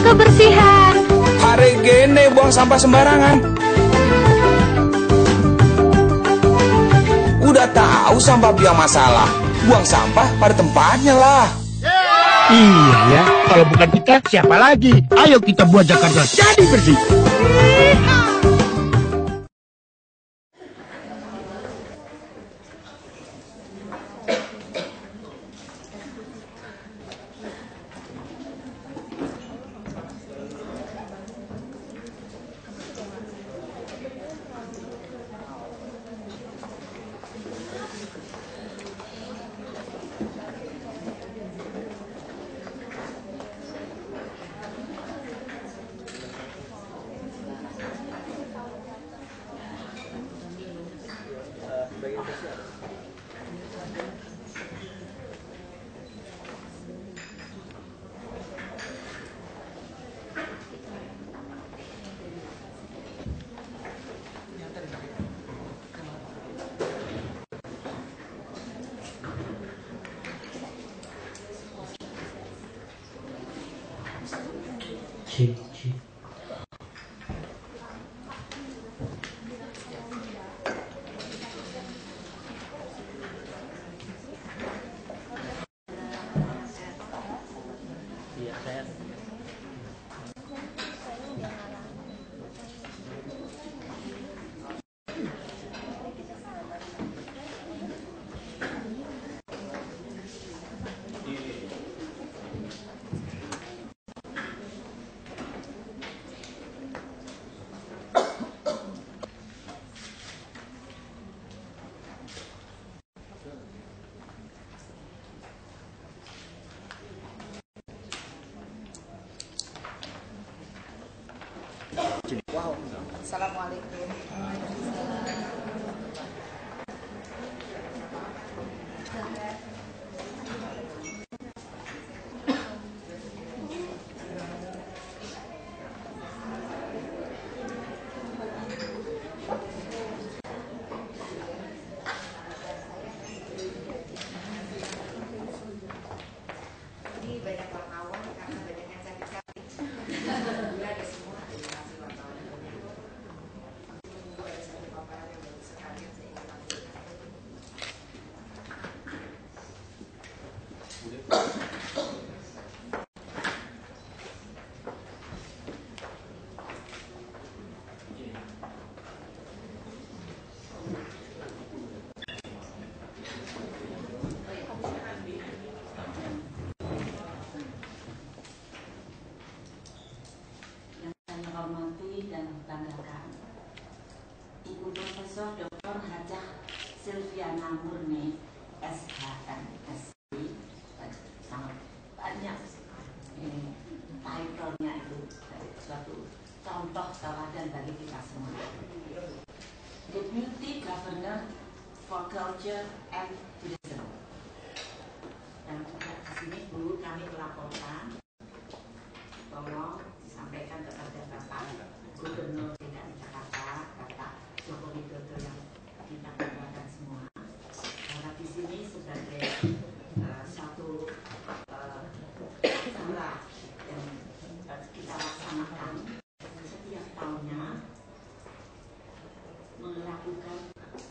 kebersihan. Hari gini buang sampah sembarangan. Udah tahu sampah biang masalah, buang sampah pada tempatnya lah. Iya ya, kalau bukan kita siapa lagi? Ayo kita buat Jakarta jadi bersih. Cik. Assalamualaikum. Ini banyak wartawan karena banyak yang cantik-cantik. Alhamdulillah ada semua, dikasih wartawan banyak. Tunggu ada satu paparan yang bagus sekali yang saya ingin tampilkan. Hormati dan banggakan Ibu Profesor Dr. Hajah Silviana Murni SHMSI, sangat banyak title-nya itu suatu contoh teladan bagi kita semua. Deputy Governor for Culture and Tourism. Dan di sini Bu kami melaporkan, tolong disampaikan kepada Bapak Gubernur DKI Jakarta, Bapak Joko Widodo yang kita banggakan semua, karena di sini sebagai satu acara yang kita laksanakan setiap tahunnya melakukan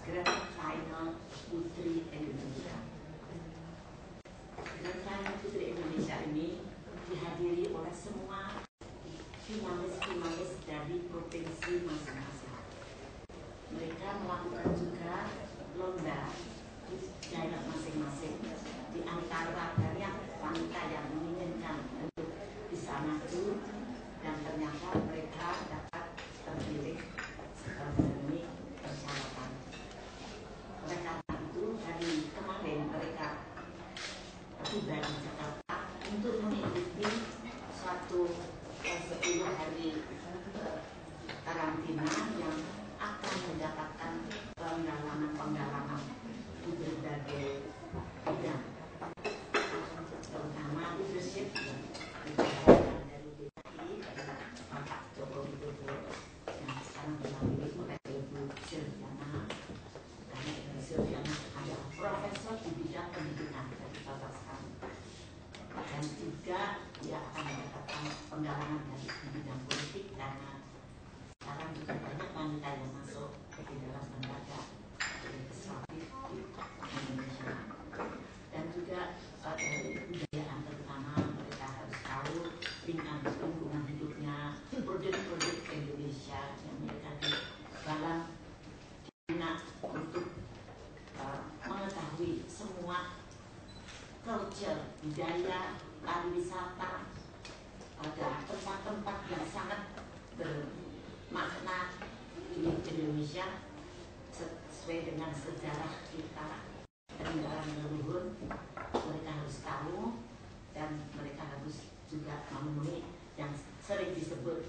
Grand Final Putri Indonesia. Grand Final Putri Indonesia ini dihadiri oleh semua finalis-finalis dari provinsi masing-masing. Mereka melakukan juga lomba di daerah masing-masing. Di antara banyak wanita yang menginginkan untuk bisa maju, dan ternyata mereka dapat terpilih memenuhi persyaratan. Oleh karena itu, dari kemarin mereka tiba di Jakarta untuk mengikuti suatu 10 hari karantina yang akan mendapatkan pengalaman di berbagai bidang, terutama leadership dari DKI, Bapak Joko Widodo yang sekarang dilalui oleh Ibu Silviana. Karena Ibu Silviana adalah profesor di bidang pendidikan dari Bapak sekarang, dan juga dia akan mendapatkan penggalangan dari bidang politik, karena sekarang juga banyak wanita yang masuk di dalam lembaga legislatif di Indonesia. Dan juga dari kebudayaan, terutama mereka harus tahu lingkungan hidupnya, produk-produk Indonesia yang mereka dalam digunakan untuk mengetahui semua culture, budaya, pariwisata, ada tempat-tempat yang sangat bermakna di Indonesia sesuai dengan sejarah kita, peninggalan leluhur. Mereka harus tahu, dan mereka harus juga memenuhi yang sering disebut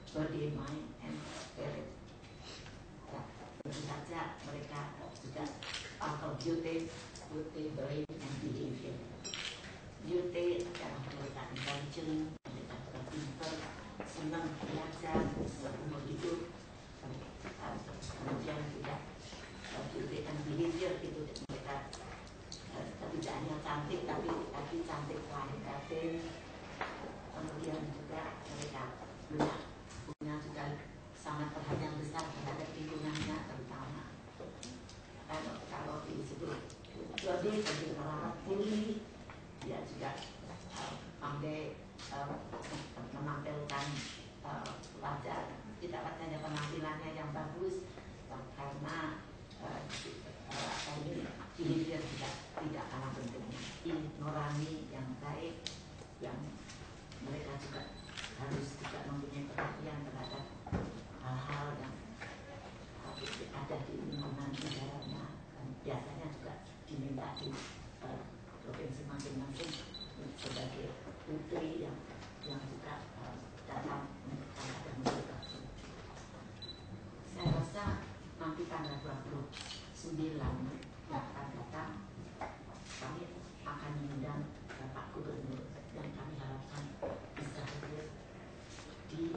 body, mind, and spirit. Ya, tentu saja mereka juga atau beauty, brain, and behavior. Beauty adalah mereka intelligent, mereka pintar, senang belajar seumur hidup. Kemudian juga beauty and behavior itu mereka tidak hanya cantik, tapi cantik lahir batin. Kemudian juga mereka punya juga sangat perhatian besar terhadap lingkungannya, terutama kalau disebut jadi merawat diri. Dia juga pandai menampilkan wajah, tidak wajahnya, penampilannya yang bagus, karena behavior juga tidak kalah pentingnya. Nurani yang baik, yang mereka juga harus juga mempunyai perhatian terhadap hal-hal yang ada di lingkungan negaranya, dan biasanya juga diminta di provinsi masing-masing sebagai putri yang juga datang menghadap mereka. Saya rasa nanti tanggal 29 yang akan datang, kami akan mengundang Bapak Gubernur, dan kami harapkan bisa hadir di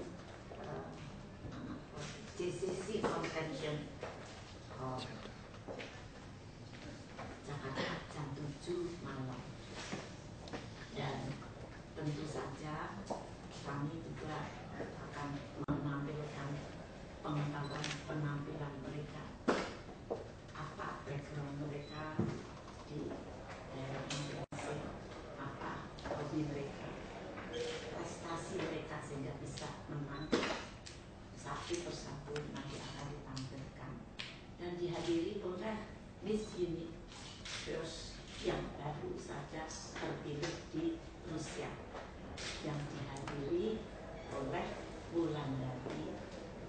JCC Convention Jakarta jam 7 malam. Dan tentu saja kami juga akan menampilkan penampilan mereka, apa background mereka di daerah masing-masing, apa hobi mereka, prestasi mereka, sehingga bisa menang satu persatu nanti akan ditampilkan dan dihadiri oleh Miss Universe yang baru saja terpilih di Rusia, yang dihadiri oleh Wulandari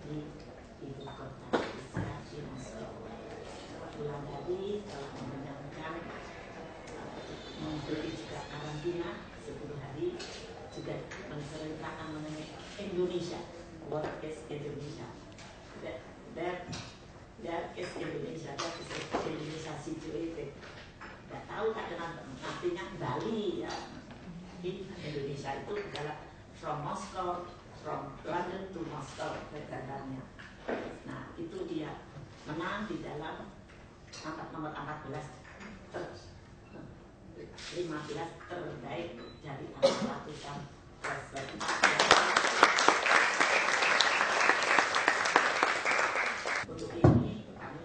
di ibu kota Rusia, di Moskow. Wulandari telah memenangkan memberi juga karantina 10 hari, juga menceritakan mengenai Indonesia. What is Indonesia? That is Indonesia. That is Indonesia situated. Tidak tahu tak kenal, artinya Bali ya. Indonesia itu adalah from Moscow, from London to Moscow perjalanannya. Nah itu dia menang di dalam nomor 15 terbaik dari ratusan peserta. Untuk ini kami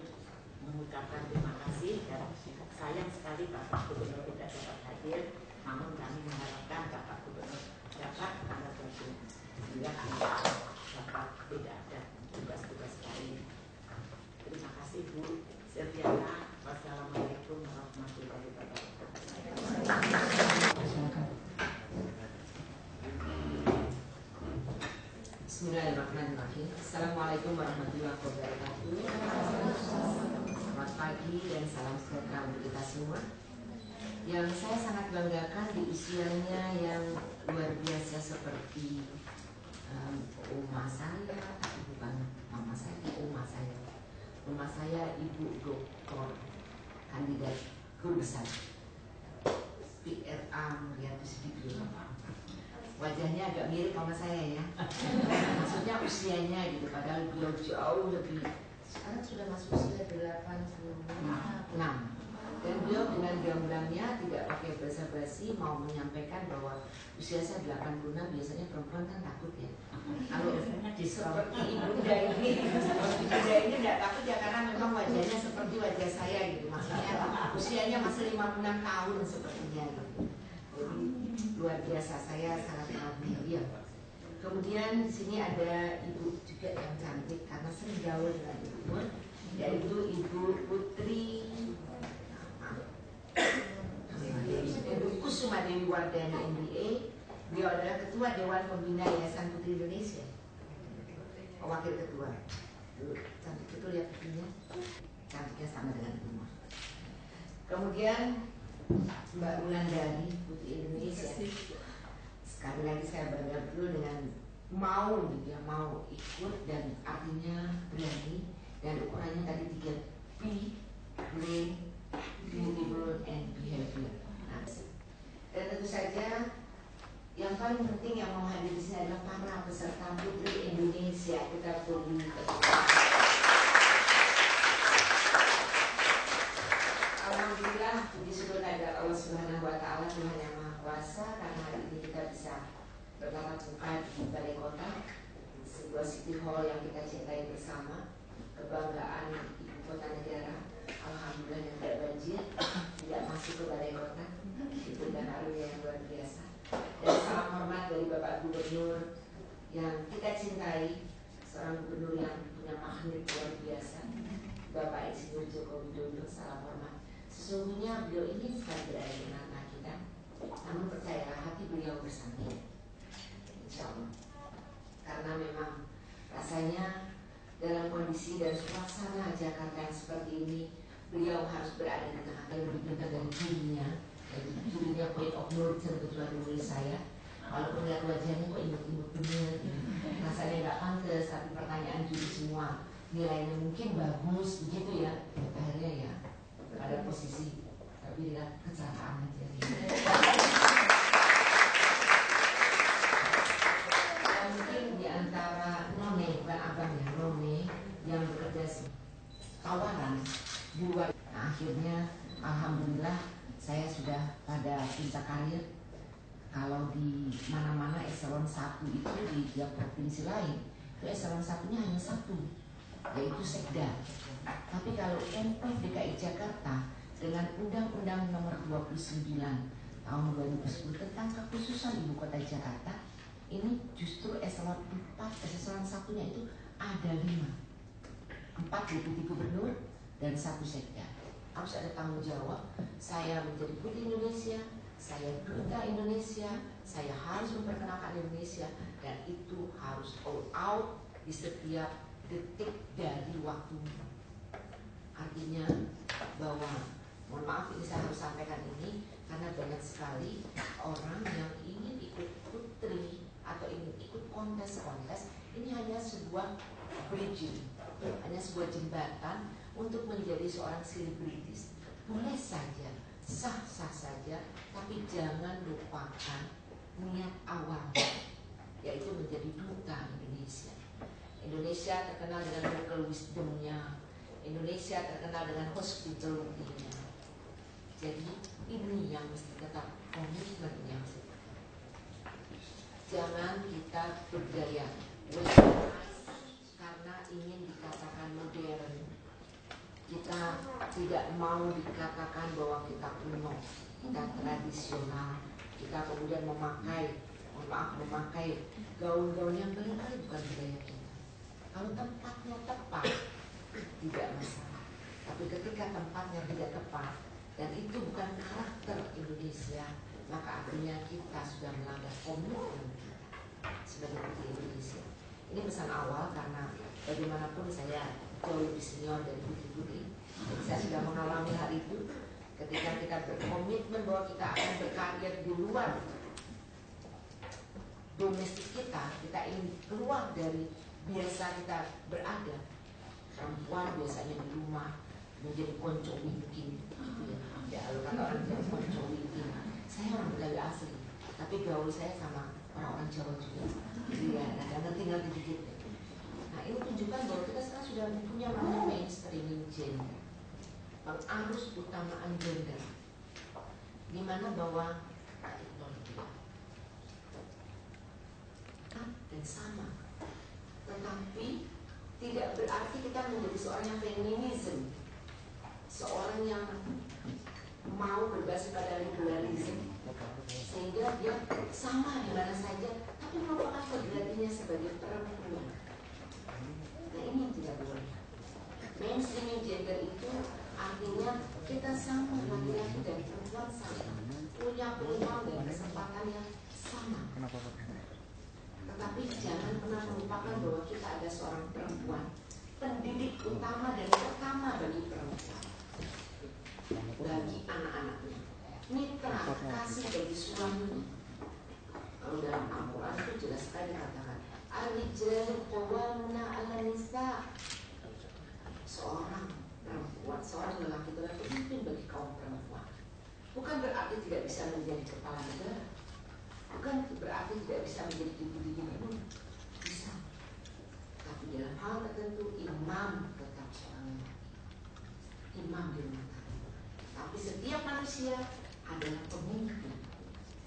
mengucapkan terima kasih, dan sayang sekali Bapak Gubernur tidak dapat hadir, namun kami mengharapkan Bapak Gubernur dapat tanggal 29 dapat tidak ada tugas-tugas lain. Terima kasih Bu Silviana. Wassalamualaikum warahmatullahi wabarakatuh. Bismillahirrahmanirrahim. Assalamualaikum warahmatullahi wabarakatuh. Selamat pagi dan salam sejahtera untuk kita semua. Yang saya sangat banggakan di usianya yang luar biasa seperti oma saya, tapi bukan mama saya, oma saya. Oma saya Ibu Doktor kandidat guru besar PRA Mulyati Sudibyo. Wajahnya agak mirip sama saya ya. Maksudnya usianya gitu, padahal beliau jauh lebih. Sekarang sudah masuk usia 86. Dan beliau dengan gamblamnya tidak pakai basa-basi mau menyampaikan bahwa usia saya 86, biasanya perempuan kan takut ya. Kalau seperti ibunda ini tidak takut ya, karena memang wajahnya seperti wajah saya gitu. Maksudnya usianya masih 56 tahun sepertinya gitu. Jadi luar biasa, saya sangat bahagia. Kemudian di sini ada ibu juga yang cantik karena sering gaul dengan ibu, yaitu Ibu Putri Ibu Kusuma Dewi Wardani MBA. Beliau adalah Ketua Dewan Pembina Yayasan Putri Indonesia, Wakil Ketua. Cantik betul ya putrinya, cantiknya sama dengan Ibu. Kemudian Mbak Wulandari Putri Indonesia. Sekali lagi saya bangga dulu dengan mau gitu ya, mau ikut, dan artinya berani, dan ukurannya tadi 3P, brain, beautiful, and behavior. Nah, dan tentu saja yang paling penting yang mau hadir di sini adalah para peserta Putri Indonesia. Kita beri alhamdulillah, puji syukur kepada Allah Subhanahu wa Ta'ala, Tuhan yang Maha Kuasa, karena hari ini kita bisa bertatap muka di Balai Kota, sebuah city hall yang kita cintai bersama, kebanggaan ibu kota negara. Alhamdulillah yang tidak banjir, tidak masuk ke Balai Kota, itu dan karunia yang luar biasa. Dan salam hormat dari Bapak Gubernur yang kita cintai, seorang gubernur yang punya magnet luar biasa, Bapak Insinyur Joko Widodo. Salam hormat. Sesungguhnya beliau ingin sekali berada di tengah kita, namun percayalah hati beliau bersama kita, insya Allah. Karena memang rasanya dalam kondisi dan suasana Jakarta yang seperti ini, beliau harus berada di tengah. Yang lebih pintar dari dirinya, dirinya point of no return, kecuali diri saya. Walaupun lihat wajahnya kok imut-imut bener, rasanya nggak pantas, tapi pertanyaan juri semua nilainya mungkin bagus begitu ya. Akhirnya ya ada posisi, tapi lihat kecelakaan aja. Dan mungkin di antara none, bukan abang ya, none yang bekerja kawanan di luar. Nah, akhirnya alhamdulillah saya sudah pada puncak karir. Kalau di mana-mana eselon 1 itu di tiap provinsi lain, itu eselon 1-nya hanya satu, yaitu Sekda. Tapi kalau Pemprov DKI Jakarta dengan Undang-Undang Nomor 29 tahun 2010 tentang kekhususan Ibu Kota Jakarta, ini justru eselon 4, eselon 1-nya itu ada 5, 4 deputi gubernur dan 1 sekda. Harus ada tanggung jawab. Saya menjadi Putri Indonesia, saya duta Indonesia, saya harus memperkenalkan Indonesia, dan itu harus all out di setiap detik dari waktunya. Artinya bahwa, mohon maaf ini saya harus sampaikan ini, karena banyak sekali orang yang ingin ikut putri atau ingin ikut kontes-kontes. Ini hanya sebuah bridging, hanya sebuah jembatan untuk menjadi seorang selebritis. Boleh saja, sah-sah saja, tapi jangan lupakan niat awal, yaitu menjadi duta Indonesia. Indonesia terkenal dengan local wisdom-nya, Indonesia terkenal dengan hospitality-nya. Jadi ini yang mesti tetap komitmen yang jangan kita bergaya karena ingin dikatakan modern. Kita tidak mau dikatakan bahwa kita kuno, kita tradisional. Kita kemudian memakai gaun-gaun yang barangkali bukan budaya kita. Kalau tempatnya tepat, tidak masalah. Tapi ketika tempatnya tidak tepat, dan itu bukan karakter Indonesia, maka artinya kita sudah melanggar komitmen kita sebagai putri Indonesia. Ini pesan awal, karena bagaimanapun saya jauh lebih senior dari putri-putri. Saya sudah mengalami hal itu ketika kita berkomitmen bahwa kita akan berkarir di luar domestik kita ingin keluar dari biasa kita berada. Perempuan biasanya di rumah menjadi konco winking, ya kalau kata orang Jawa konco winking. Saya orang Betawi asli, tapi gaul saya sama orang-orang Jawa juga, jadi ya ada ngerti-ngerti dikit. Nah ini tunjukkan bahwa kita sekarang sudah punya namanya mainstreaming gender. pengarus utamaan gender, di mana bahwa dan sama, tetapi tidak berarti kita menjadi seorang yang feminisme, seorang yang mau berbasis pada liberalisme, sehingga dia sama di mana saja, tapi merupakan sejatinya sebagai perempuan. Nah, ini yang tidak boleh. Mainstreaming gender itu artinya kita sama, laki-laki dan perempuan sama, punya peluang dan kesempatan yang sama. Tetapi jangan pernah melupakan bahwa kita ada seorang perempuan, pendidik utama dan pertama bagi perempuan, bagi anak-anaknya, mitra kasih bagi suaminya. Kalau dalam Al-Quran itu jelas sekali dikatakan, Ar-rijalu qawwamuna 'alan nisa. Seorang perempuan, seorang lelaki itu adalah pemimpin bagi kaum perempuan. Bukan berarti tidak bisa menjadi kepala negara, bukan berarti tidak bisa menjadi ibu-ibu dulu, bisa. Tapi dalam hal tertentu imam tetap seorang lelaki, imam di rumah tangga. Tapi setiap manusia adalah pemimpin.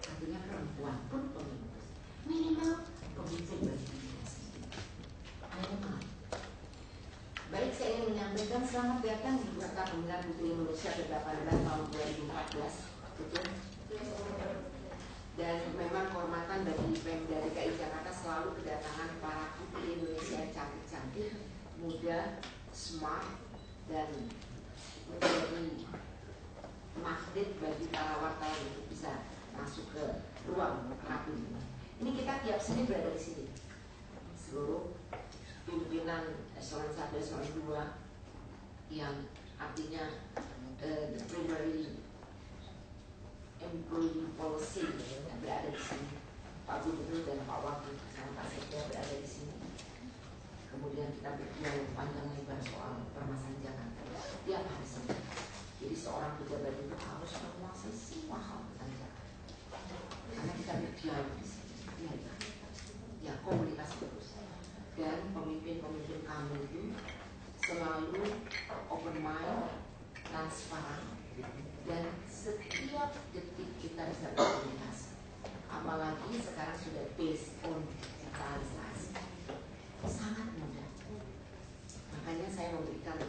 Artinya perempuan pun pemimpin, minimal pemimpin bagi dirinya sendiri, minimal. Baik, saya ingin menyampaikan selamat datang di Bursa Pemilihan Putri Indonesia ke-18 tahun 2014. Betul? Dan memang kehormatan bagi Pemda DKI Jakarta selalu kedatangan para putri Indonesia cantik-cantik, muda, smart, dan menjadi magnet bagi para wartawan untuk bisa masuk ke ruang rapi ini. Ini kita tiap Senin berada di sini. Seluruh pimpinan eselon 1, eselon 2 yang artinya the primary employee policy berada di sini. Pak Gubernur dan Pak Wakil bersama Pak Sekda berada di sini. Kemudian kita berdialog panjang lebar soal permasalahan Jakarta tiap hari Senin. Jadi seorang pejabat itu harus menguasai semua hal tentang Jakarta. Karena kita berdialog di sini. Ya, komunikasi terus. Dan pemimpin-pemimpin kami itu selalu open mind, transparan, dan setiap detik kita bisa berkomunikasi. Apalagi sekarang sudah based on digitalisasi, sangat mudah. Makanya saya memberikan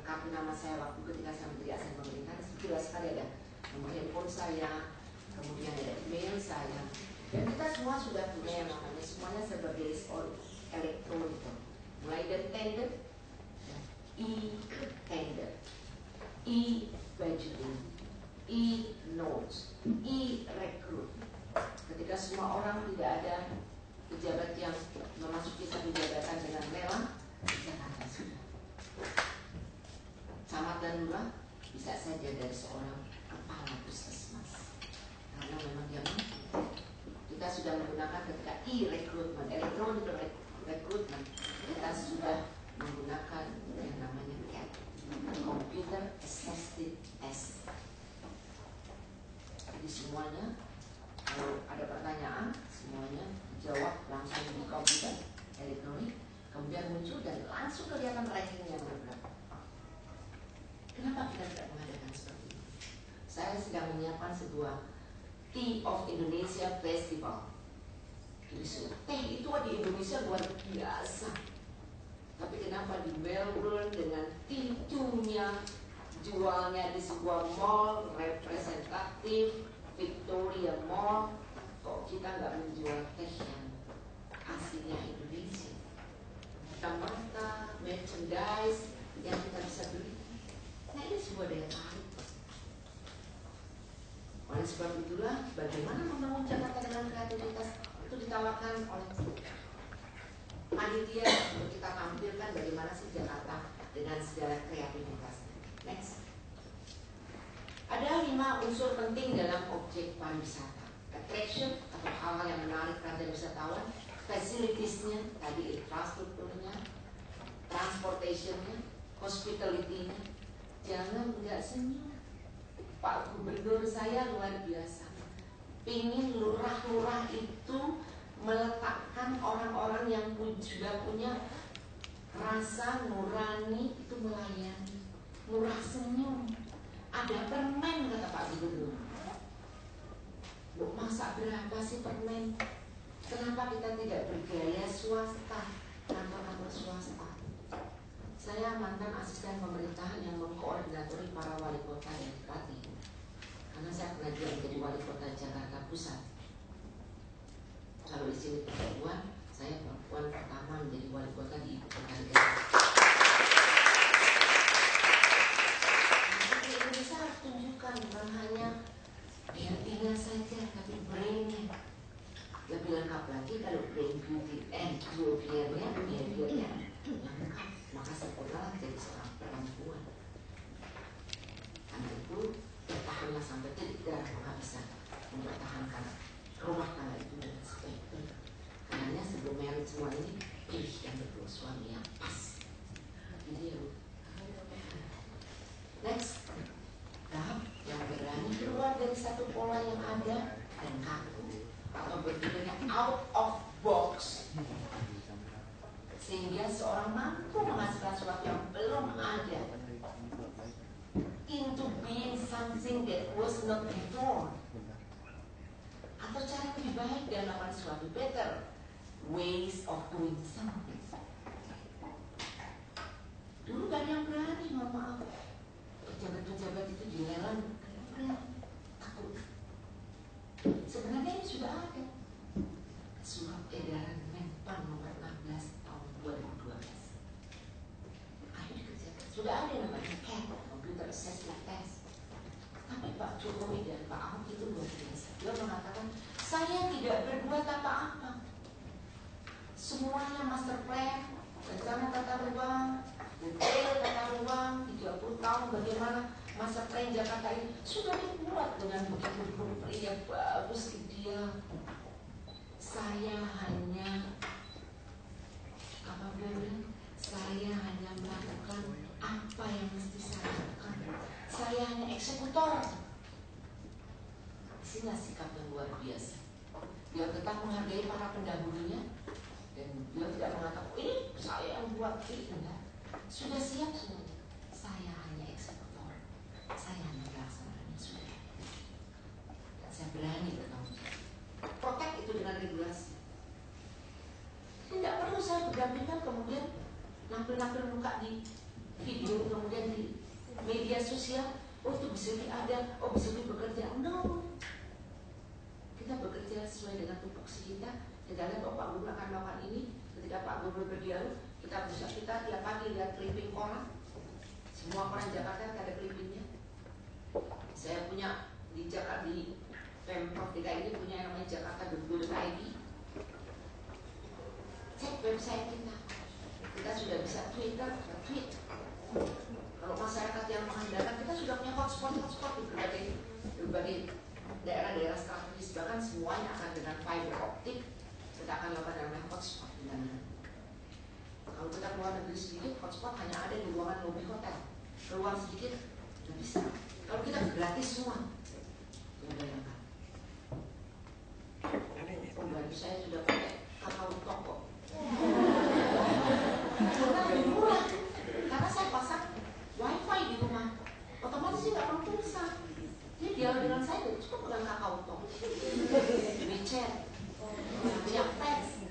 kartu nama saya waktu ketika saya Menteri ASN Pemerintahan, jelas sekali ada nomor handphone saya, kemudian ada email saya, dan kita semua sudah punya yang namanya semuanya sebagai elektronik, mulai dari tender, e-tender, e-budgeting, e-notes, e-recruit. Ketika semua orang tidak ada pejabat yang memasuki satu jabatan dengan lelang, Jakarta sudah. Camat dan lurah bisa saja dari seorang kepala puskesmas, karena memang dia mampu. Kita sudah menggunakan ketika e-recruitment, electronic recruitment, kita sudah menggunakan yang namanya CAT, Computer Assisted Test. Jadi semuanya, kalau ada pertanyaan, semuanya jawab langsung di komputer elektronik, kemudian muncul dan langsung kelihatan rankingnya berapa. Kenapa kita tidak mengadakan seperti ini? Saya sedang menyiapkan sebuah Tea of Indonesia Festival. Jadi teh itu di Indonesia luar biasa. Tapi kenapa di Melbourne dengan tintunya jualnya di sebuah mall representatif Victoria Mall, kok kita nggak menjual teh yang aslinya Indonesia? Mata, merchandise yang kita bisa beli. Nah, ini sebuah daya tarik. Oleh sebab itulah, bagaimana membangun Jakarta dengan kreativitas itu ditawarkan oleh panitia untuk kita tampilkan bagaimana sih Jakarta dengan segala kreativitasnya. Next. Ada 5 unsur penting dalam objek pariwisata: attraction atau hal-hal yang menarik perhatian wisatawan, facilities-nya, tadi infrastrukturnya, transportation-nya, hospitality-nya. Jangan nggak senyum. Pak Gubernur saya luar biasa. Pingin lurah-lurah itu meletakkan orang-orang yang sudah punya rasa nurani itu melayani. murah senyum, ada permen kata Pak Gubernur. Bu, masa berapa sih permen? Kenapa kita tidak bergaya swasta, kantor-kantor swasta? Saya mantan asisten pemerintahan yang mengkoordinatori para wali kota dan bupati. Karena saya pernah juga menjadi wali kota Jakarta Pusat. Kalau di sini perempuan, saya perempuan pertama menjadi wali kota di ibu kota negara. Di Indonesia harus tunjukkan bukan hanya beauty-nya saja, tapi brain-nya. Lebih lengkap lagi kalau brain beauty and behavior-nya lengkap, maka sempurnalah jadi seorang perempuan. Karena itu bertahanlah sampai titik darah, maka bisa mempertahankan rumah tangga itu dengan sebaik-baik. Karena sebelum married semua ini, pilih yang berdua suami yang pas. Jadi ya Bu. Next, tahap yang berani keluar dari satu pola yang ada dan kaku, atau berpikirnya out of box, sehingga seorang mampu menghasilkan sesuatu yang belum ada, into being something that was not before, atau cara lebih baik dan melakukan sesuatu better ways of doing something. Dulu gak ada yang berani, mohon maaf. Pejabat-pejabat itu dilelang, takut. Sebenarnya ini sudah ada surat edaran Menpan nomor 16 tahun 2012. Ayo dikerjakan. Sudah ada namanya CAT, Computer Assessment Test. Tapi Pak Jokowi dan Pak Ahok itu luar biasa. Dia mengatakan, saya tidak berbuat apa-apa. Semuanya master plan, rencana tata ruang, detail tata ruang, 30 tahun bagaimana masa plan Jakarta ini sudah dibuat dengan begitu blueprint yang bagus ideal. Saya hanya saya hanya melakukan apa yang mesti saya lakukan. Saya hanya eksekutor. Disinilah sikap yang luar biasa. Dia tetap menghargai para pendahulunya dan dia tidak mengatakan ini saya yang buat ini, enggak. Sudah siap semuanya. Saya hanya eksekutor. Saya hanya melaksanakannya sudah. Dan saya berani bertanggung jawab. Protect itu dengan regulasi. Tidak perlu saya berdampingan kemudian nampil-nampil muka di video, kemudian di media sosial. Oh itu bisa ada, oh bisa bekerja. No. Kita bekerja sesuai dengan tupoksi kita. Kita lihat oh Pak Gubernur akan melakukan ini. Ketika Pak Gubernur berdialog, kita tiap pagi lihat clipping koran. Semua koran Jakarta ada clippingnya. Saya punya di Jakarta, di Pemprov DKI ini punya yang namanya Jakarta.go.id. Cek website kita. Kita sudah bisa Twitter, tweet. Kalau masyarakat yang mengandalkan, kita sudah punya hotspot di berbagai daerah-daerah strategis. Bahkan semuanya akan dengan fiber optik. Kita akan lakukan yang namanya hotspot di mana. Kalau kita keluar negeri sedikit, hotspot hanya ada di ruangan lobi hotel. Keluar sedikit, tidak bisa. Kalau kita gratis semua, bayangkan. Pembantu saya sudah pakai kakao toko. Karena lebih murah. Karena saya pasang wifi di rumah, otomatis dia nggak perlu pulsa. Dia dialog dengan saya, cukup dengan kakao toko. WeChat, siap teks.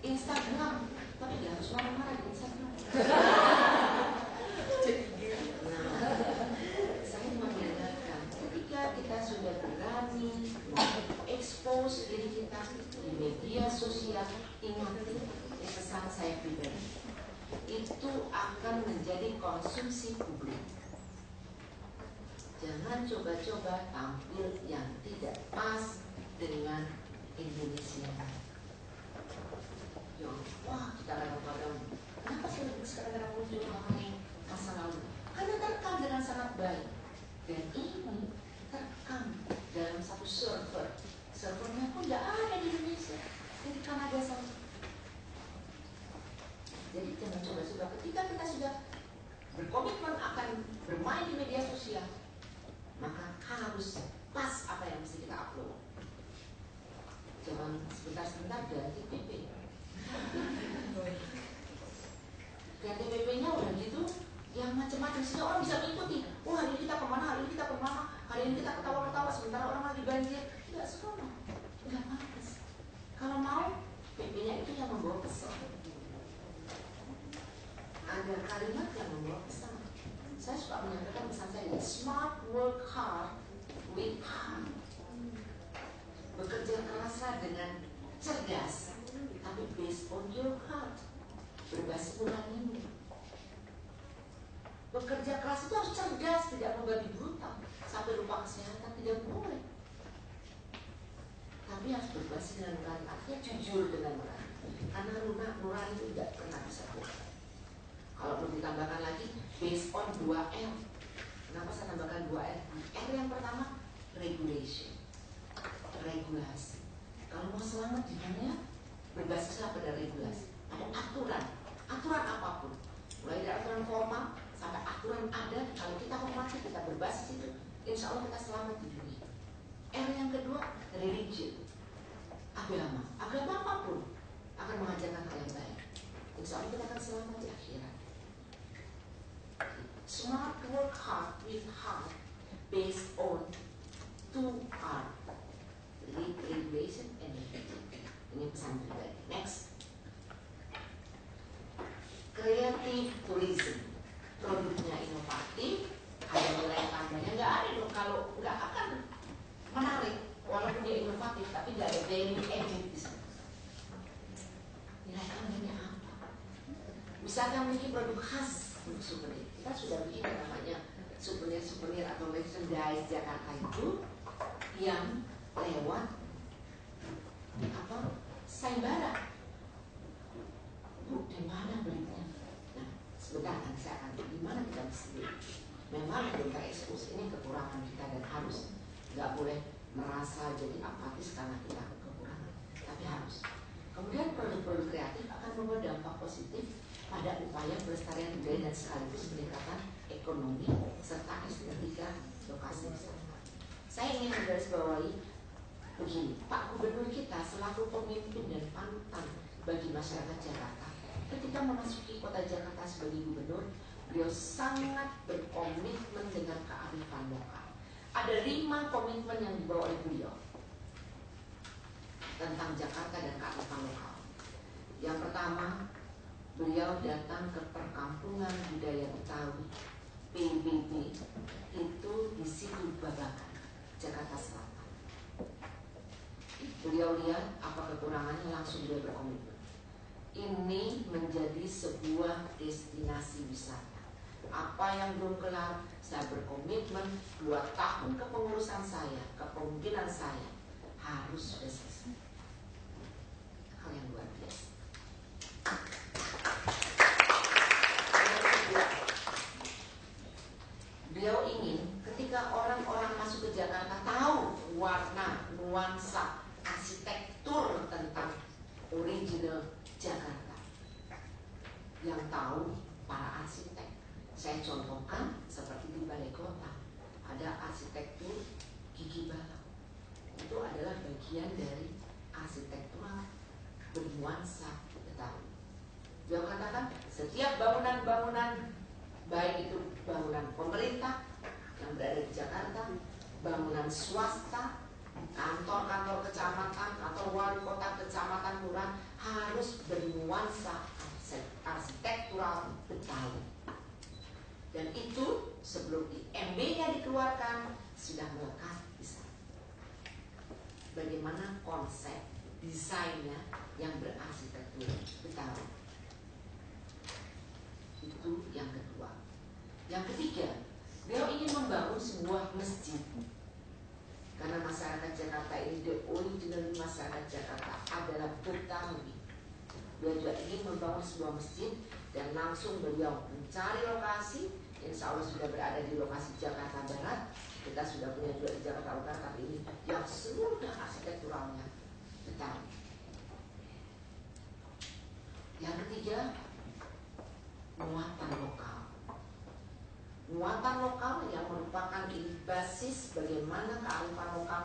Instagram, tapi dia harus marah-marah di Instagram. Saya mengingatkan ketika kita sudah berani expose diri kita di media sosial, ingat pesan saya pribadi, itu akan menjadi konsumsi publik. Jangan coba-coba tampil yang tidak pas dengan Indonesia. Wah, kita kadang-kadang kenapa sih sekarang muncul hal yang masa lalu? Karena terekam dengan sangat baik. Dan ini terekam dalam satu server. Servernya pun tidak ada di Indonesia, di Kanada saja. Jadi jangan coba-coba. Ketika kita sudah berkomitmen akan bermain di media sosial, maka harus pas apa yang mesti kita upload. sebentar ganti PP. Ganti PP-nya udah gitu, yang macam-macam sehingga orang bisa mengikuti. Oh hari ini kita kemana, hari ini kita kemana, hari ini kita ketawa-ketawa sementara orang lagi banjir. Tidak seronok, tidak pantas. Kalau mau PP-nya itu yang membawa pesan. Ada kalimat yang membawa pesan. Saya suka menyampaikan pesan saya, smart work hard with heart. Bekerja keraslah dengan cerdas, tapi based on your heart, berbasis nuranimu. Bekerja keras itu harus cerdas, tidak membabi buta sampai lupa kesehatan, tidak boleh. Tapi harus berbasis dengan nurani, artinya jujur dengan nurani. Karena nurani itu tidak pernah bisa bohong. Kalau mau ditambahkan lagi, based on 2R. Kenapa saya tambahkan 2R? R yang pertama, regulation. Regulasi. Kalau mau selamat di dunia, berbasislah pada regulasi. Ada aturan. Aturan apapun. Mulai dari aturan formal sampai aturan adat. Kalau kita hormati, kita berbasis itu, insya Allah kita selamat di dunia. R yang kedua, religion. Agama. Agama apapun akan mengajarkan hal yang baik. Insya Allah kita akan selamat di akhirat. Smart work hard with heart based on 2R, regulation and religion. Ini pesan pribadi. Next, creative tourism. Produknya inovatif, ada nilai tambahnya. Nggak ada dong kalau nggak akan menarik. Walaupun dia inovatif, tapi nggak ada value added di sana. Nilai tambahnya apa? Misalkan memiliki produk khas untuk souvenir. Kita sudah bikin yang namanya souvenir atau merchandise Jakarta itu yang lewat sayembara. Bu, di mana belinya? Nah, sebentar nanti saya akan di mana kita mesti. Memang belum terekspos, ini kekurangan kita dan harus nggak boleh merasa jadi apatis karena kita kekurangan, tapi harus. Kemudian produk-produk kreatif akan membawa dampak positif pada upaya pelestarian budaya dan sekaligus peningkatan ekonomi serta estetika lokasi wisata. Saya ingin menggarisbawahi begini, Pak Gubernur kita selaku pemimpin dan panutan bagi masyarakat Jakarta, ketika memasuki kota Jakarta sebagai gubernur, beliau sangat berkomitmen dengan kearifan lokal. Ada 5 komitmen yang dibawa oleh beliau tentang Jakarta dan kearifan lokal. Yang pertama, beliau datang ke perkampungan budaya Betawi PBB itu di Situ Babakan, Jakarta Selatan. Beliau lihat apa kekurangannya, langsung beliau berkomitmen. Ini menjadi sebuah destinasi wisata. Apa yang belum kelar, saya berkomitmen 2 tahun kepengurusan saya, kepemimpinan saya harus sudah selesai. Hal yang luar biasa. Beliau ingin ketika orang-orang masuk ke Jakarta tahu warna, nuansa, arsitektur tentang original Jakarta. Yang tahu para arsitek. Saya contohkan seperti di Balai Kota ada arsitektur Gigi Balau. Itu adalah bagian dari arsitektural bernuansa Betawi. Beliau katakan setiap bangunan-bangunan, baik itu bangunan pemerintah yang berada di Jakarta, bangunan swasta, kantor-kantor kecamatan atau wali kota kecamatan kelurahan harus bernuansa arsitektural Betawi. Dan itu sebelum MB-nya dikeluarkan sudah melekat di sana. Bagaimana konsep desainnya yang berarsitektur Betawi. Itu yang kedua. Yang ketiga, beliau ingin membangun sebuah masjid. Karena masyarakat Jakarta ini, the original masyarakat Jakarta adalah Betawi. Beliau juga ingin membangun sebuah masjid dan langsung beliau mencari lokasi. Insya Allah sudah berada di lokasi Jakarta Barat. Kita sudah punya juga di Jakarta Utara, tapi ini yang seluruhnya arsitekturalnya Betawi. Yang ketiga, muatan lokal. Muatan lokal yang merupakan basis bagaimana kearifan lokal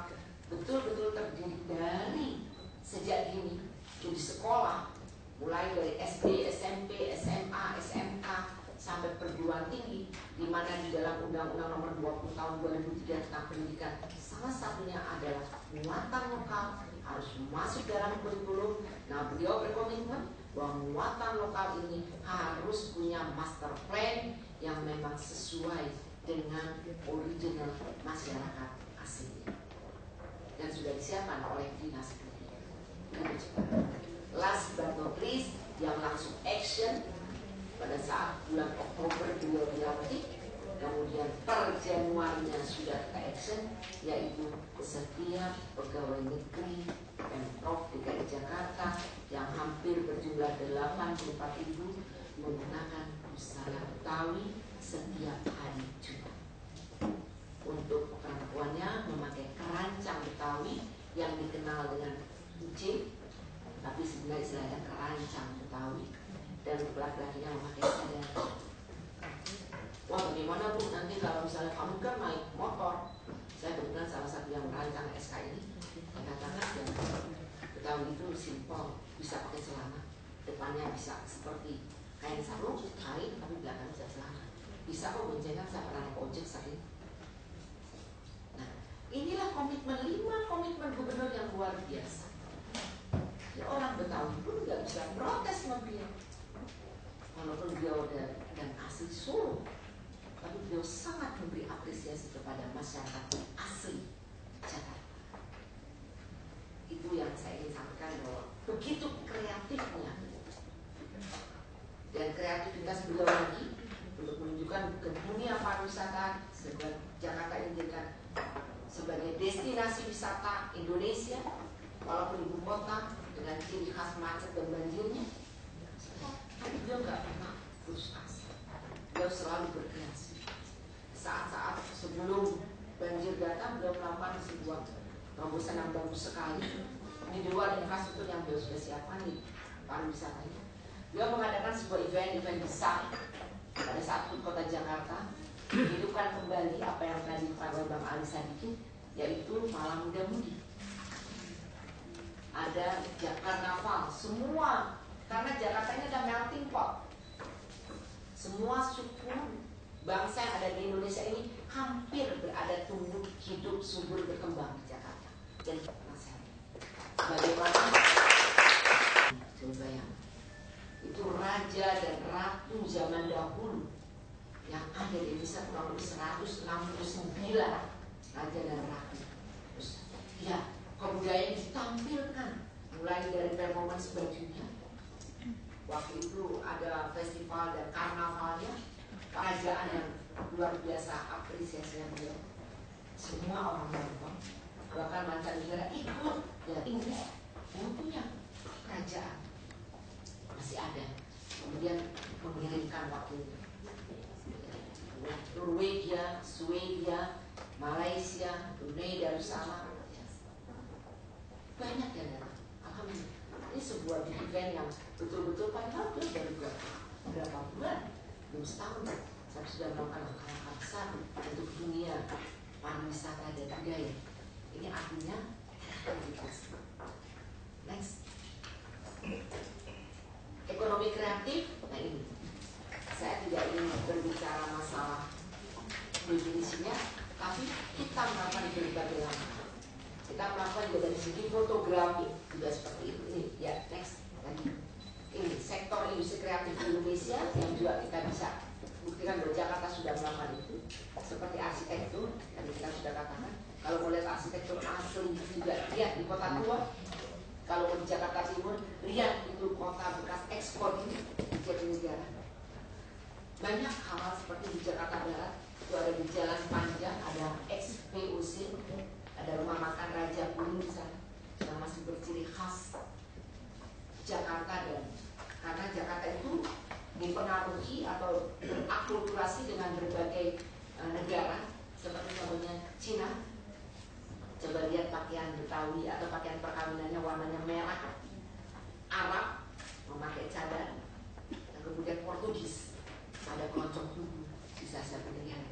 betul-betul terdiri dari sejak dini di sekolah, mulai dari SD, SMP, SMA, SMK sampai perguruan tinggi, di mana di dalam Undang-Undang Nomor 20 Tahun 2003 tentang pendidikan salah satunya adalah muatan lokal harus masuk dalam kurikulum. Nah, beliau berkomitmen bahwa muatan lokal ini harus punya master plan yang memang sesuai dengan original masyarakat asli dan sudah disiapkan oleh dinas pendidikan. Last but not least, yang langsung action pada saat bulan Oktober 2020, kemudian per Januarinya sudah ke action, yaitu setiap pegawai negeri Pemprov DKI Jakarta yang hampir berjumlah 84.000 menggunakan busana Betawi setiap hari Jumat. Untuk perempuannya memakai kerancang Betawi yang dikenal dengan ucing, tapi sebenarnya istilahnya kerancang Betawi, dan untuk laki-lakinya memakai sadar. Wah, bagaimana Bu nanti kalau misalnya kamu kan naik motor? Saya kebetulan salah satu yang merancang SK ini. Saya katakan ya, Betawi itu simpel, bisa pakai celana, depannya bisa seperti kain sarung, kain, tapi belakangnya bisa celana. Bisa kok boncengan, saya pernah naik ojek sering. Nah, inilah komitmen 5 komitmen gubernur yang luar biasa. Ya, orang Betawi pun nggak bisa protes sama beliau. Walaupun beliau dan asli Solo, tapi beliau sangat memberi apresiasi kepada masyarakat asli Jakarta. Itu yang saya ingin sampaikan, bahwa begitu kreatifnya dan kreativitas beliau lagi untuk menunjukkan ke dunia pariwisata Jakarta ini sebagai destinasi wisata Indonesia, walaupun ibu kota dengan ciri khas macet dan banjirnya. Tapi beliau nggak pernah putus asa. Beliau selalu berkreasi. Saat-saat sebelum banjir datang, beliau melakukan sebuah terobosan yang bagus sekali. Ini di luar infrastruktur yang beliau sudah siapkan di pariwisatanya. Beliau mengadakan sebuah event besar pada saat kota Jakarta, menghidupkan kembali apa yang tadi dipakai Bang Ali Sadikin, yaitu Malam Muda Mudi. Ada Karnaval, semua. Karena Jakarta ini ada melting pot. Semua suku bangsa yang ada di Indonesia ini hampir berada tumbuh, hidup, subur, berkembang di Jakarta. Dan penasaran, bagaimana? Coba yang itu raja dan ratu zaman dahulu yang ada di Indonesia kurang lebih 169 raja dan ratu. Terus, ya, kebudayaan ditampilkan mulai dari performance bajunya. Waktu itu ada festival dan karnavalnya, kerajaan yang luar biasa apresiasinya beliau. Semua orang nonton, bahkan mancanegara ikut. Ya, Inggris punya kerajaan masih ada. Kemudian mengirimkan waktu itu Norwegia, Swedia, Malaysia, Brunei Darussalam, banyak yang datang. Alhamdulillah. Ini sebuah event yang betul-betul padahal baru berapa bulan, belum setahun, saya sudah melakukan langkah-langkah besar untuk dunia pariwisata dan budaya. Ini artinya aktivitas. Next, ekonomi kreatif. Nah ini, saya tidak ingin berbicara masalah definisinya, tapi kita melakukan berbagai langkah. Kita melakukan juga dari segi fotografi juga seperti itu. Ini ya, next lagi. Ini sektor industri kreatif di Indonesia yang juga kita bisa buktikan bahwa Jakarta sudah melakukan itu. Seperti arsitektur, tadi kita sudah katakan. Kalau mau lihat arsitektur asli juga lihat di Kota Tua. Kalau di Jakarta Timur, lihat itu kota bekas ekspor ini di Jatinegara. Banyak hal seperti di Jakarta Barat itu ada di Jalan Panjang, ada XPOC. Ada rumah makan Raja Kuning di sana yang masih berciri khas Jakarta, dan karena Jakarta itu dipengaruhi atau berakulturasi dengan berbagai negara seperti contohnya Cina. Coba lihat pakaian Betawi atau pakaian perkawinannya warnanya merah. Arab memakai cadar, dan kemudian Portugis ada keroncong tubuh, bisa saya lihat.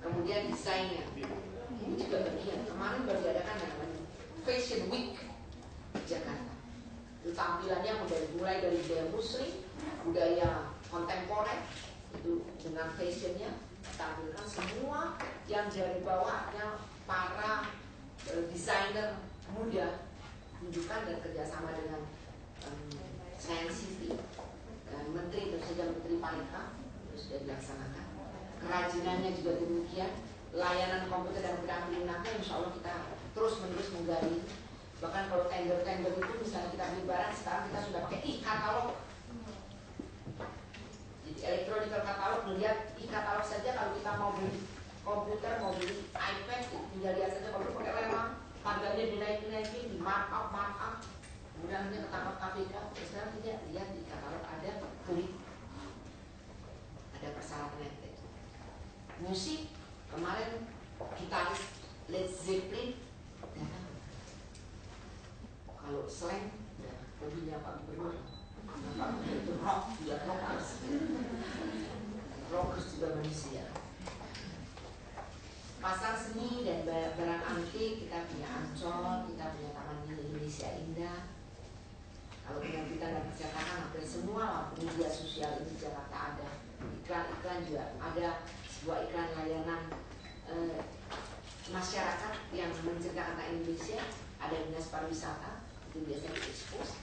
Kemudian desainnya ini juga bagian. Kemarin baru diadakan namanya Fashion Week budaya kontemporer itu dengan fashionnya, tampilkan semua yang dari bawahnya para desainer muda, tunjukkan dan kerjasama dengan Science City, Menteri tentu saja Menteri Pariwisata itu sudah dilaksanakan. Kerajinannya juga demikian, layanan komputer dan bidang lunaknya insya Allah kita terus menerus menggali. Bahkan kalau tender-tender itu misalnya kita beli barang, sekarang kita sudah pakai e-katalog. Jadi electronic katalog, melihat e-katalog saja. Kalau kita mau beli komputer, mau beli iPad, tinggal lihat saja. Kalau pakai lemang, harganya dinaikin-naikin, di markup. Kemudian dia ketangkap KPK. Sekarang tidak, lihat di katalog ada klik, ada persyaratan itu. Musik, kemarin gitaris Led Zeppelin datang. Kalau slang, ya hobinya Pak Gubernur. Pak Gubernur itu rock, juga rockers. Rockers juga manusia. Pasar seni dan barang antik, kita punya Ancol, kita punya Taman Mini Indonesia Indah. Kalau penerbitan dan percetakan hampir semua media sosial ini Jakarta ada. Iklan-iklan juga ada, sebuah iklan layanan masyarakat yang menceritakan tentang Indonesia. Ada Dinas Pariwisata, itu biasanya diekspos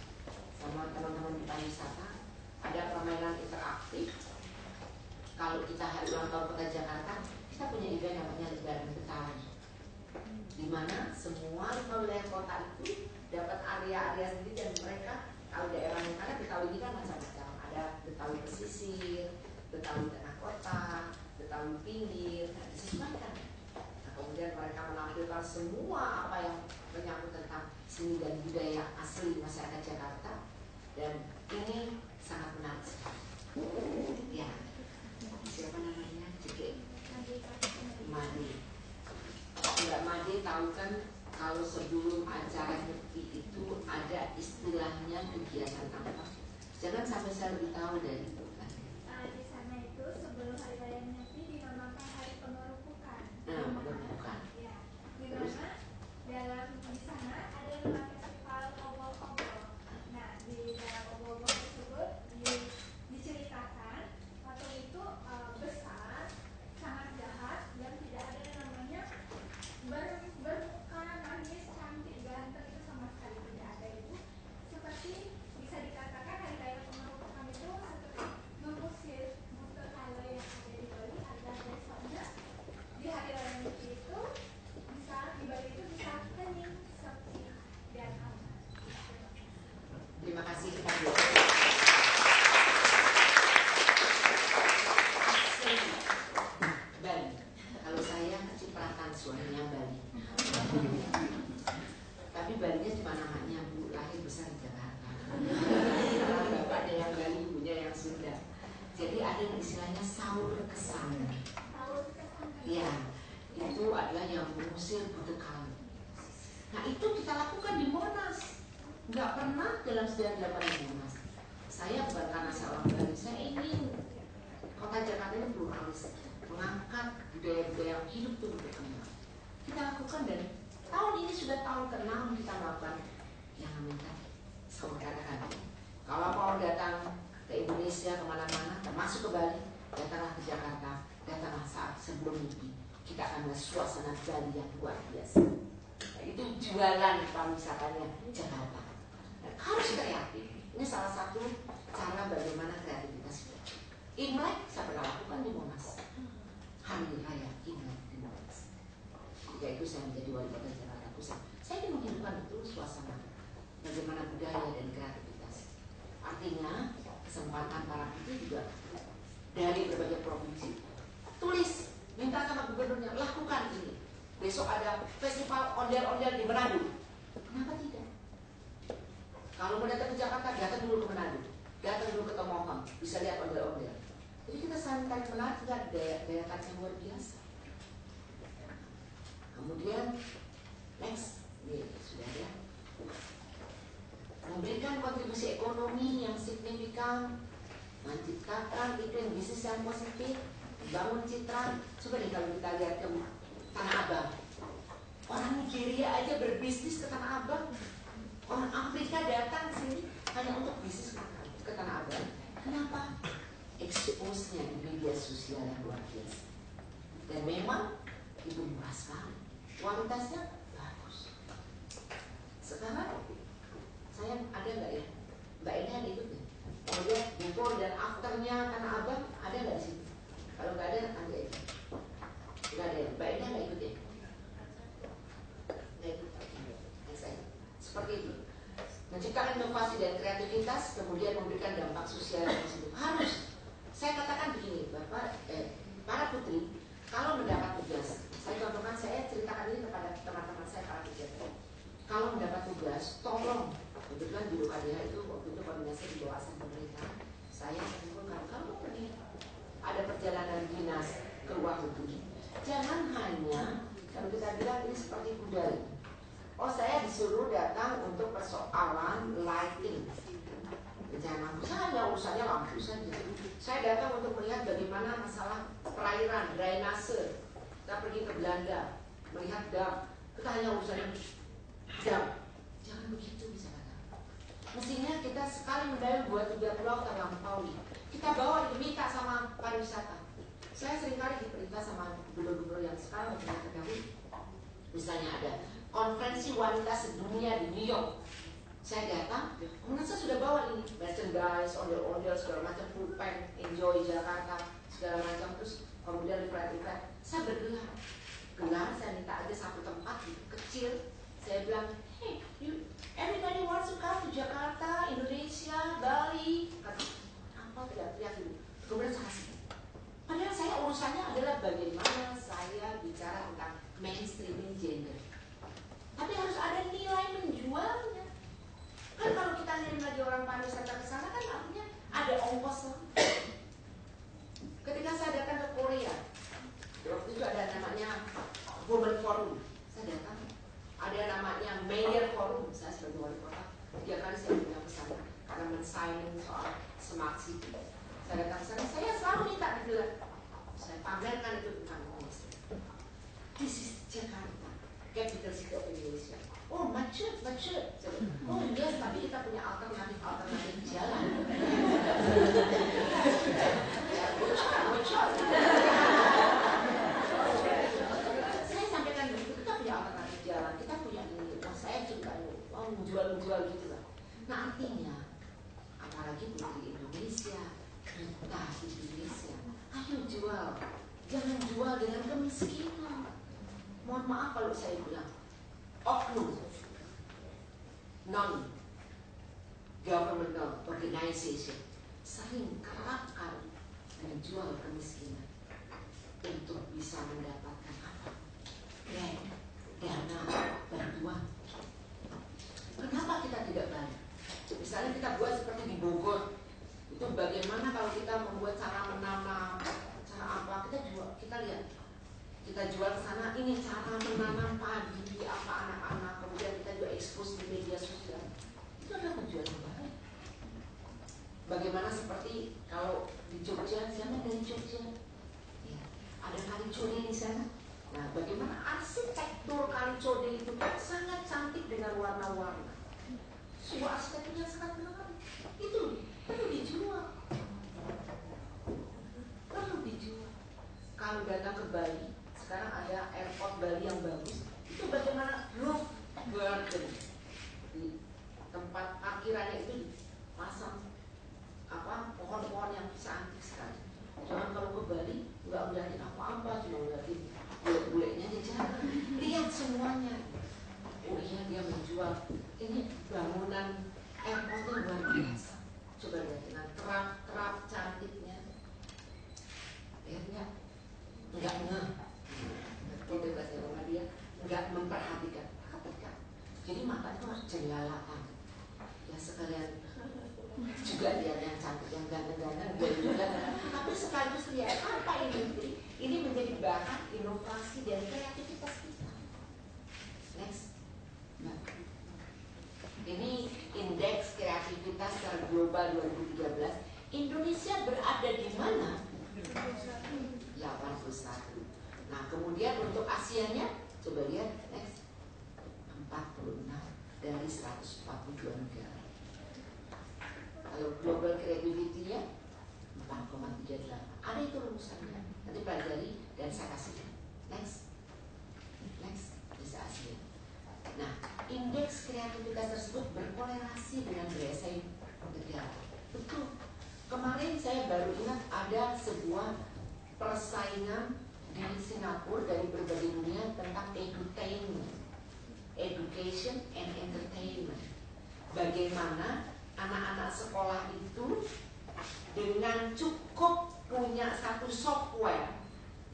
sama teman-teman di pariwisata. Ada permainan interaktif. Kalau kita hari ulang tahun Kota Jakarta, kita punya event namanya Lebaran Betawi, di mana semua wilayah kota itu dapat area-area sendiri, dan mereka kalau daerahnya, karena Betawi ini kan macam-macam, ada Betawi pesisir, Betawi tengah kota, Betawi pinggir, nah, disesuaikan. Nah, kemudian mereka menampilkan semua apa yang menyangkut tentang seni dan budaya asli masyarakat Jakarta, dan ini sangat menarik. Ya, siapa namanya? Cekik Made. Mbak Made tahu kan kalau sebelum acara nyepi itu ada istilahnya kegiatan apa? Jangan sampai saya lebih tahu dari itu kan. Di sana itu sebelum hari raya Nyepi dinamakan hari pengerupukan. Pengerupukan. Ya. Di mana dalam di sana ada yang namanya festival obor-obor. Nah, di dalam obor-obor tersebut diceritakan waktu itu besar, sangat jahat, dan tidak ada yang namanya bermuka manis, cantik, ganteng, itu sama sekali tidak ada itu. Seperti bisa dikatakan hari raya pengerupukan itu seperti mengusir buta kala yang ada di Bali agar besoknya di hari raya Nyepi itu bisa di Bali itu bisa hening, sepi, dan aman. Terima kasih kepada Bali. Kalau saya kecipratan suaminya Bali. Tapi Balinya cuma namanya, Bu, lahir besar di Jakarta. Karena bapaknya yang Bali, ibunya yang Sunda. Jadi ada istilahnya sahur kesan. Ya, itu adalah yang mengusir buta kala. Nah, itu kita lakukan di Monas. Nggak pernah dalam sejarah dilakukan di Monas. Saya bukan karena seorang Bali, saya ingin Kota Jakarta ini pluralis, mengangkat budaya-budaya yang hidup itu berkembang. Kita lakukan, dan tahun ini sudah tahun ke-6 kita melakukan yang namanya sahur kata-kata. Kalau mau datang ke Indonesia kemana-mana, termasuk ke Bali, datanglah ke Jakarta, datanglah saat sebelum Nyepi. Kita akan melihat suasana Bali yang luar biasa. Nah, itu jualan pariwisatanya Jakarta. Nah, harus kreatif. Ini salah satu cara bagaimana kreativitas. Imlek saya pernah lakukan di Monas. Hari Raya Imlek di Monas. Ketika itu saya menjadi wali kota Jakarta Pusat. Saya ingin menghidupkan betul suasana bagaimana budaya dan kreativitas. Artinya kesempatan para putri juga dari berbagai provinsi. Tulis, minta sama gubernurnya, lakukan ini. Besok ada festival ondel-ondel di Manado. Kenapa tidak? Kalau mau datang ke Jakarta, datang dulu ke Manado, datang dulu ke Tomohon, bisa lihat ondel-ondel. Jadi kita santai melatih daya tarik yang luar biasa. Kemudian next, ini sudah ya. Memberikan kontribusi ekonomi yang signifikan, menciptakan iklim bisnis yang positif, bangun citra. Coba nih kalau kita lihat ke Tanah Abang, orang Nigeria aja berbisnis ke Tanah Abang, orang Afrika datang sini hanya untuk bisnis ke Tanah Abang. Kenapa? Expose-nya di media sosial yang luar biasa. Dan memang itu murah sekali, kualitasnya bagus. Sekarang saya ada nggak ya? Mbak Eni ada ikut nih. Kemudian before dan afternya Tanah Abang ada nggak di situ? Kalau nggak ada nanti aja. Nggak ada. Mbak Eni nggak ikut ya? Nggak ikut. Seperti itu. Menciptakan inovasi dan kreativitas, kemudian memberikan dampak sosial yang positif. Harus. Saya katakan begini, Bapak, para putri, kalau mendapat tugas, saya contohkan, saya ceritakan ini kepada teman-teman saya para pejabat. Kalau mendapat tugas, tolong, kebetulan Biro KDH itu waktu itu koordinasi di bawah ASN pemerintah, saya mengumpulkan, kalau pergi ada perjalanan dinas ke luar negeri, jangan hanya, kalau kita bilang ini seperti budaya. Oh, saya disuruh datang untuk persoalan lighting. Bencana lampu, saya hanya urusannya lampu saja. Saya datang untuk melihat bagaimana masalah perairan, drainase. Kita pergi ke Belanda, melihat dam. Kita hanya urusannya dam. Jangan begitu bisa kata. Mestinya kita sekali mendayung 2-3 pulau terlampaui. Kita bawa minta sama pariwisata. Saya seringkali diperintah sama gubernur-gubernur yang sekarang sudah terdahulu. Misalnya ada konferensi wanita sedunia di New York. Saya datang, kemudian saya sudah bawa ini merchandise, ondel-ondel, segala macam, pulpen, enjoy Jakarta, segala macam, terus kemudian lipat-lipat. Saya bergelar, saya minta aja satu tempat gitu, kecil. Saya bilang, hey, everybody wants to come to Jakarta, Indonesia, Bali. Kata, apa teriak-teriak dulu. Kemudian saya kasih. Padahal saya urusannya adalah bagaimana saya bicara tentang mainstreaming gender. Tapi harus ada nilai menjualnya. Kan kalau kita ngirim lagi orang pariwisata ke sana kan artinya ada ongkos lah. Ketika saya datang ke Korea, waktu itu ada namanya Women Forum. Saya datang, ada namanya Mayor Forum. Saya sebagai wali kota 3 kali saya punya pesan karena men-signing soal smart city. Saya datang ke sana, saya selalu minta digelar. Saya pamerkan itu tentang ongkos. This is Jakarta, capital city of Indonesia. Oh, macet. Oh, yes, tapi kita punya alternatif jalan. Bocor. Saya sampaikan begitu, kita punya alternatif jalan, kita punya ini. Oh, saya juga menjual gitu lah. Nah, artinya, apalagi putri Indonesia, kita di Indonesia, ayo jual. Jangan jual dengan kemiskinan. Mohon maaf kalau saya bilang, oknum non-governmental organization sering kerap kali menjual kemiskinan untuk bisa mendapatkan apa? Grant, dana, bantuan. Kenapa kita tidak balik? Misalnya kita buat seperti di Bogor, itu bagaimana kalau kita membuat cara menanam, cara apa? Kita lihat. Kita jual ke sana, ini cara menanam padi, apa anak-anak, kemudian kita juga expose di media sosial. Itu adalah penjualan yang baik. Bagaimana seperti kalau di Jogja, siapa dari Jogja? Ya, ada Kali Code di sana. Nah, bagaimana arsitektur Kali Code itu sangat cantik dengan warna-warna. Sebuah arsitektur yang sangat menarik. Itu perlu dijual. Kalau datang ke Bali, sekarang ada airport Bali yang bagus. Itu bagaimana roof garden di tempat parkirannya itu dipasang pohon-pohon yang cantik sekali. Jangan kalau ke Bali nggak ngeliatin apa-apa, cuma ngeliatin bule-bulenya di jalan. Lihat semuanya. Oh iya, dia menjual. Ini bangunan airportnya luar biasa. Coba lihat dengan terap-terap cantiknya. Lihatnya nggak itu bahasa Roma dia nggak memperhatikan. Jadi mata itu harus jelalakan. Ya sekalian juga lihat yang cantik, yang ganteng-ganteng, tapi sekaligus lihat apa ini. Ini menjadi bahan inovasi dan kreativitas kita. Next. Nah, ini indeks kreativitas secara global 2013. Indonesia berada di mana? 81. Nah, kemudian untuk Asianya, coba lihat next. 46 dari 142 negara. Kalau global creativity-nya Ada itu rumusannya. Nanti pelajari dan saya kasih. Next, bisa asli. Nah, indeks kreativitas tersebut berkorelasi dengan daya saing negara. Betul. Kemarin saya baru ingat ada sebuah persaingan di Singapura dari berbagai dunia tentang edutainment, education and entertainment. Bagaimana anak-anak sekolah itu dengan cukup punya satu software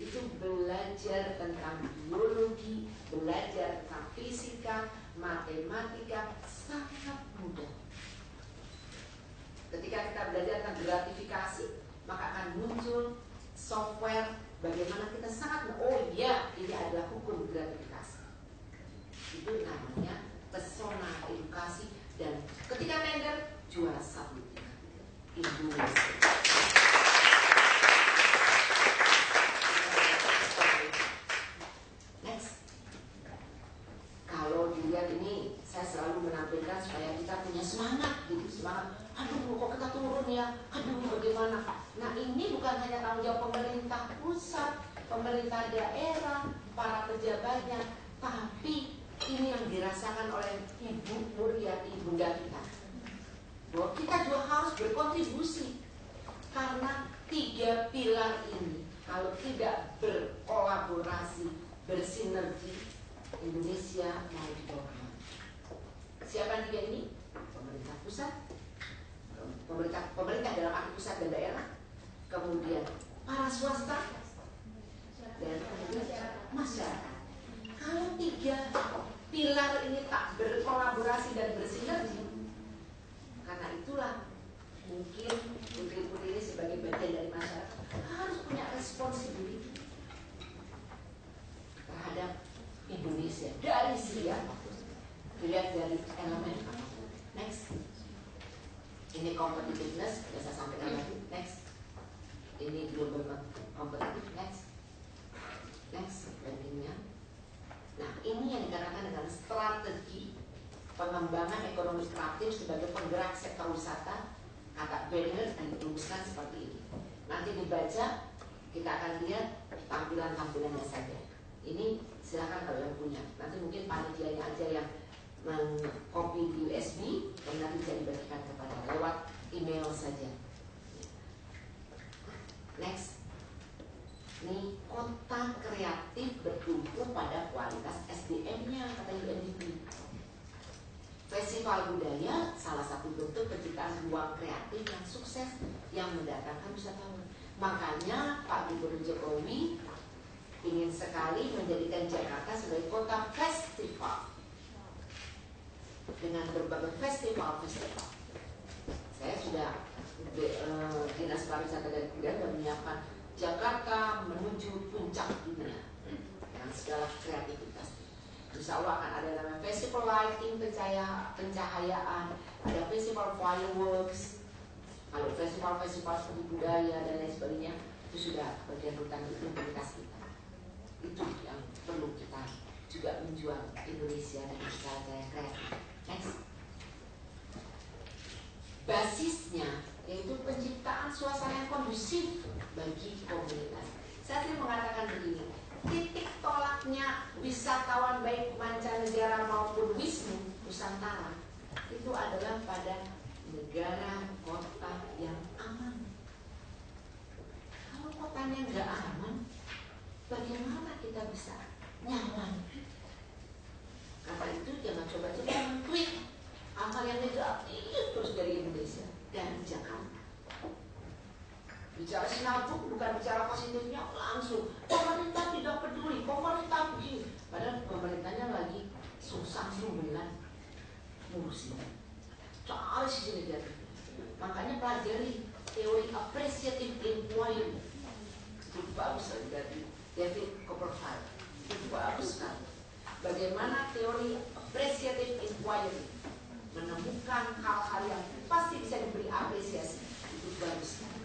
itu belajar tentang biologi, belajar tentang fisika, matematika sangat mudah. Ketika kita belajar tentang gratifikasi, maka akan muncul software bagaimana kita sangat oh iya ini adalah hukum gratifikasi. Itu namanya pesona edukasi dan ketika tender juara 1 Indonesia. Next, kalau dilihat ini saya selalu menampilkan supaya kita punya semangat gitu, semangat. Aduh kok kita turun ya, aduh bagaimana. Nah ini bukan hanya tanggung jawab pemerintah pusat, pemerintah daerah, para pejabatnya, tapi ini yang dirasakan oleh Ibu Nuryati Bunda kita, bahwa kita juga harus berkontribusi. Karena 3 pilar ini kalau tidak berkolaborasi, bersinergi, Indonesia mau dibawa kemana? Siapa 3 ini? Pemerintah pusat, pemerintah dalam arti pusat dan daerah, kemudian para swasta, dan kemudian masyarakat. Kalau 3 pilar ini tak berkolaborasi dan bersinergi, karena itulah mungkin putri-putri ini sebagai bagian dari masyarakat harus punya responsibility terhadap Indonesia dari segi apapun. Dilihat dari elemen apapun. Next, ini competitiveness, sudah saya sampaikan lagi. Next, ini global competitive. Next, rankingnya. Nah, ini yang dikatakan dengan strategi pengembangan ekonomi kreatif sebagai penggerak sektor wisata. Kata Berner dirumuskan seperti ini. Nanti dibaca, kita akan lihat tampilan-tampilannya saja. Ini silakan kalau yang punya. Nanti mungkin panitianya aja yang mengcopy di USB dan nanti bisa dibagikan kepada lewat email saja. Next, ini kota kreatif bertumpu pada kualitas SDM-nya kata UNDP. Festival budaya salah satu bentuk penciptaan ruang kreatif yang sukses yang mendatangkan wisatawan. Makanya Pak Gubernur Jokowi ingin sekali menjadikan Jakarta sebagai kota festival dengan berbagai festival. Saya sudah Dinas Pariwisata dan Kebudayaan sudah menyiapkan Jakarta menuju puncak dunia dengan segala kreativitas. Insya Allah akan ada namanya festival lighting, pencahayaan, ada festival fireworks, kalau festival-festival seni budaya dan lain sebagainya itu sudah bagian rutan implementasi kita. Itu yang perlu kita juga menjual Indonesia dan cara kreatif. Next, basisnya yaitu penciptaan suasana yang kondusif bagi komunitas. Saya sering mengatakan begini. Titik tolaknya wisatawan baik mancanegara maupun wisnu Nusantara itu adalah pada negara kota yang aman. Kalau kotanya nggak aman, bagaimana kita bisa nyaman? Karena itu jangan coba-coba men-tweet hal yang negatif terus dari Indonesia dan Jakarta. Bicara sinabung bukan bicara positifnya langsung. Pemerintah tidak peduli, pemerintah begini. Padahal pemerintahnya lagi susah sumbelan ngurusin. Cari sisi negatifnya. Makanya pelajari teori appreciative inquiry. Itu bagus sekali dari David Copperfield. Itu bagus sekali. Bagaimana teori appreciative inquiry menemukan hal-hal yang pasti bisa diberi apresiasi. Itu bagus sekali.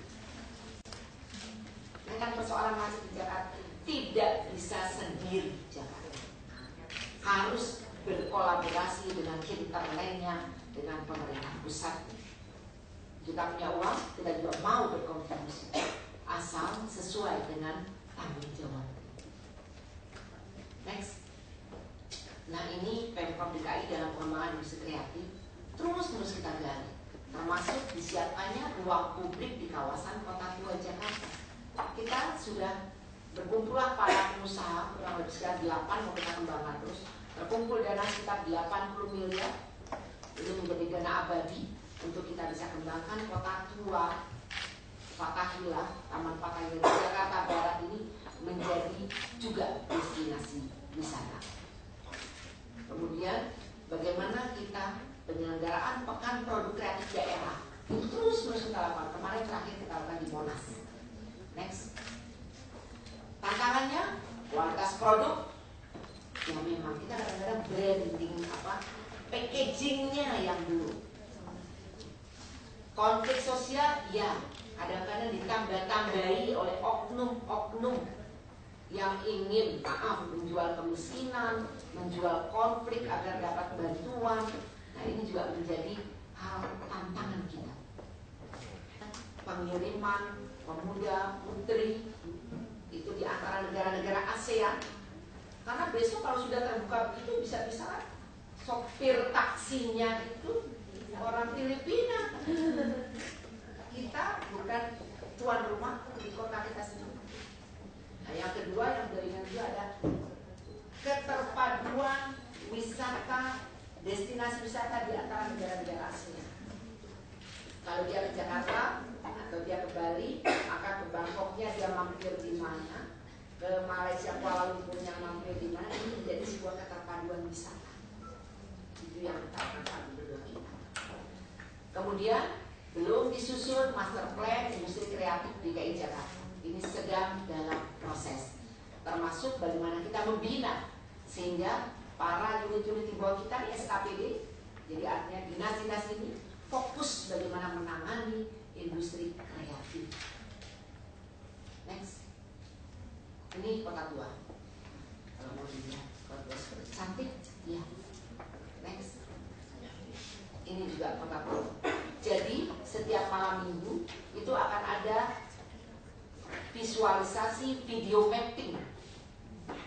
Kan persoalan masuk di Jakarta tidak bisa sendiri Jakarta, harus berkolaborasi dengan hinterlandnya, dengan pemerintah pusat. Kita punya uang, kita juga mau berkontribusi. asal sesuai dengan tanggung jawab. Next. Nah, ini Pemprov DKI dalam pengembangan industri kreatif terus kita gali, termasuk disiapkannya ruang publik di kawasan Kota Tua Jakarta. Kita sudah berkumpullah para pengusaha, kurang lebih sekitar 8, mau kita kembangkan terus. Terkumpul dana sekitar 80 miliar, ini menjadi dana abadi untuk kita bisa kembangkan Kota Tua Fathahillah, Taman Fathahillah Jakarta Barat ini menjadi juga destinasi wisata. Kemudian bagaimana kita penyelenggaraan Pekan Produk Kreatif Daerah itu terus kita lakukan. Kemarin terakhir kita lakukan di Monas. Next. Tantangannya kualitas produk, ya memang kita kadang-kadang branding packagingnya yang dulu. Konflik sosial, ya kadang-kadang ditambah-tambahi oleh oknum-oknum yang ingin menjual kemiskinan, menjual konflik agar dapat bantuan. Nah, ini juga menjadi hal tantangan kita. Pengiriman pemuda putri itu di antara negara-negara ASEAN, karena besok kalau sudah terbuka begitu bisa-bisa sopir taksinya itu orang Filipina. Kita bukan tuan rumah di kota kita sendiri. Nah, yang kedua yang beringat juga ada keterpaduan wisata, destinasi wisata di antara negara-negara ASEAN. Kalau dia ke Jakarta atau dia ke Bali, maka ke Bangkoknya dia mampir di mana, ke Malaysia Kuala Lumpurnya mampir di mana. Ini menjadi sebuah keterpaduan wisata. Itu yang kita akan berdua kita. Kemudian belum disusun master plan industri kreatif DKI Jakarta. Ini sedang dalam proses. Termasuk bagaimana kita membina sehingga para unit-unit di bawah kita di SKPD, jadi artinya dinas-dinas ini fokus bagaimana menangani industri kreatif. Next. Ini Kota Tua. Kalau mau dilihat Kota Tua seperti cantik, ya. Next. Ini juga Kota Tua. Jadi setiap malam minggu itu akan ada visualisasi video mapping.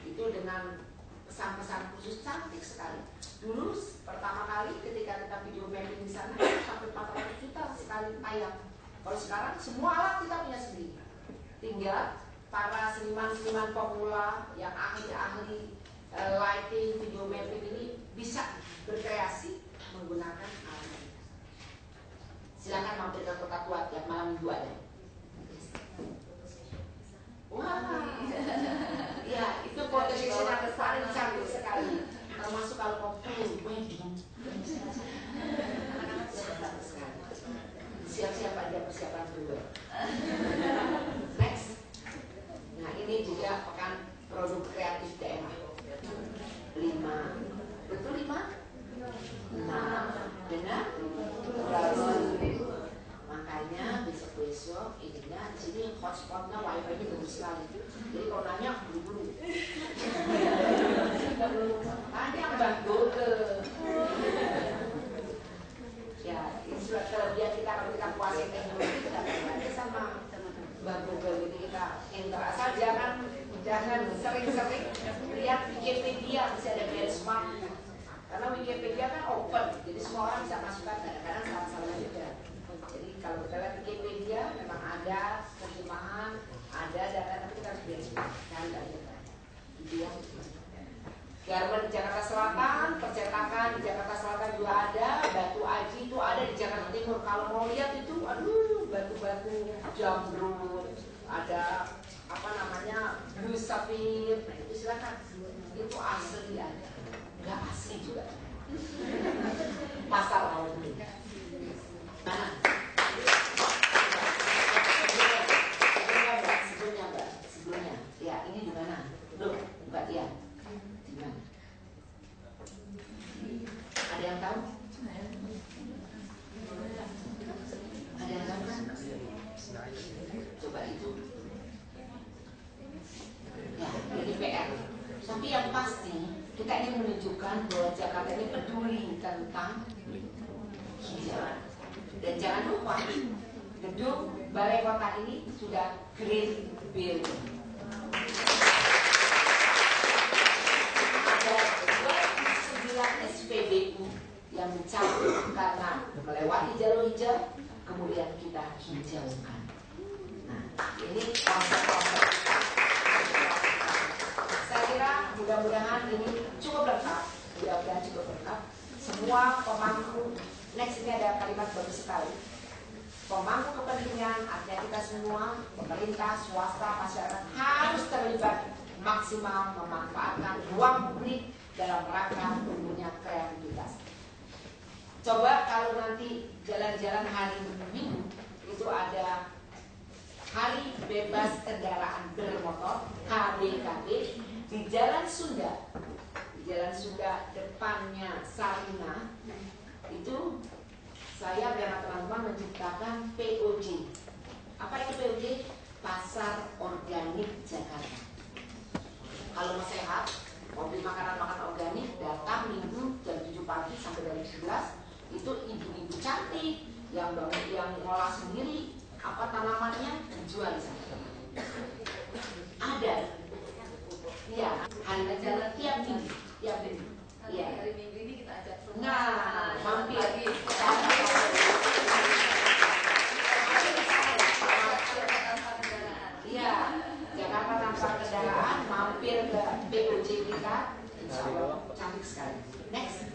Itu dengan pesan-pesan khusus cantik sekali. Dulu pertama kali ketika kita video mapping di sana sampai 400 juta sekali tayang. Kalau sekarang semua alat kita punya sendiri. Tinggal para seniman-seniman pemula yang ahli-ahli lighting, video mapping ini bisa berkreasi menggunakan alat kita. Silakan mampir ke Kota Tua tiap malam minggu ada. Wah, ya itu foto session yang paling cantik sekali. Termasuk kalau mau wedding, siap-siap aja persiapan dulu. Next. Nah, ini juga Pekan Produk Kreatif Daerah. 5. Betul 5? Nah, benar? Makanya besok-besok ininya di sini hotspotnya wifi-nya bagus sekali. Jadi kalau nanya buru-buru. Tanya Mbak Google. Ya, ini sudah kelebihan kita kalau kita kuasai teknologi kita tanya sama Mbak Google. Jadi kita interaksi, jangan sering-sering lihat Wikipedia, bisa ada benchmark. Karena Wikipedia kan open, jadi semua orang bisa masukkan, kadang-kadang salah-salah juga. Jadi kalau kita lihat Wikipedia memang ada terjemahan, ada data, tapi kita harus benchmark kan aja. Gitu ya. Garmen di Jakarta Selatan, percetakan di Jakarta Selatan juga ada, batu aji itu ada di Jakarta Timur. Kalau mau lihat itu, aduh, batu-batu jamrut, ada apa namanya blue sapphire, nah itu silakan. Itu asli ada, nggak asli juga. Pasar laut ini. Nah, sebelumnya, ya ini di mana? Loh, Mbak Tia. Ada yang tahu? Ada yang tahu kan? Coba itu. Ya, ini PR. Tapi yang pasti kita ingin menunjukkan bahwa Jakarta ini peduli tentang hijau. Dan jangan lupa gedung balai kota ini sudah Green Building. Ada 29 SPBU yang dicabut karena melewati jalur hijau, kemudian kita hijaukan. Nah, ini konsep-konsep. Saya kira mudah-mudahan ini cukup lengkap, semua pemangku. Next, ini ada kalimat bagus sekali. Pemangku kepentingan, artinya kita semua, pemerintah, swasta, masyarakat harus terlibat maksimal memanfaatkan ruang publik dalam rangka tumbuhnya kreativitas. Coba kalau nanti jalan-jalan hari Minggu itu ada Hari Bebas Kendaraan Bermotor (HBKB) di Jalan Sunda. Di Jalan Sunda depannya Sarina itu saya bersama teman-teman menciptakan POJ. Apa itu POJ? Pasar Organik Jakarta. Kalau mau sehat, mau beli makanan-makanan organik, datang Minggu jam 7 pagi sampai jam 11. Itu ibu-ibu cantik yang ngolah sendiri apa tanamannya dijual di sana. Ada. Iya, hanya jalan tiap minggu. Iya. Hari Minggu ini kita ajak semua. Nah, mampir lagi. Iya, Jakarta tanpa kendaraan, mampir ke POJ kita, insya Allah cantik sekali. Next,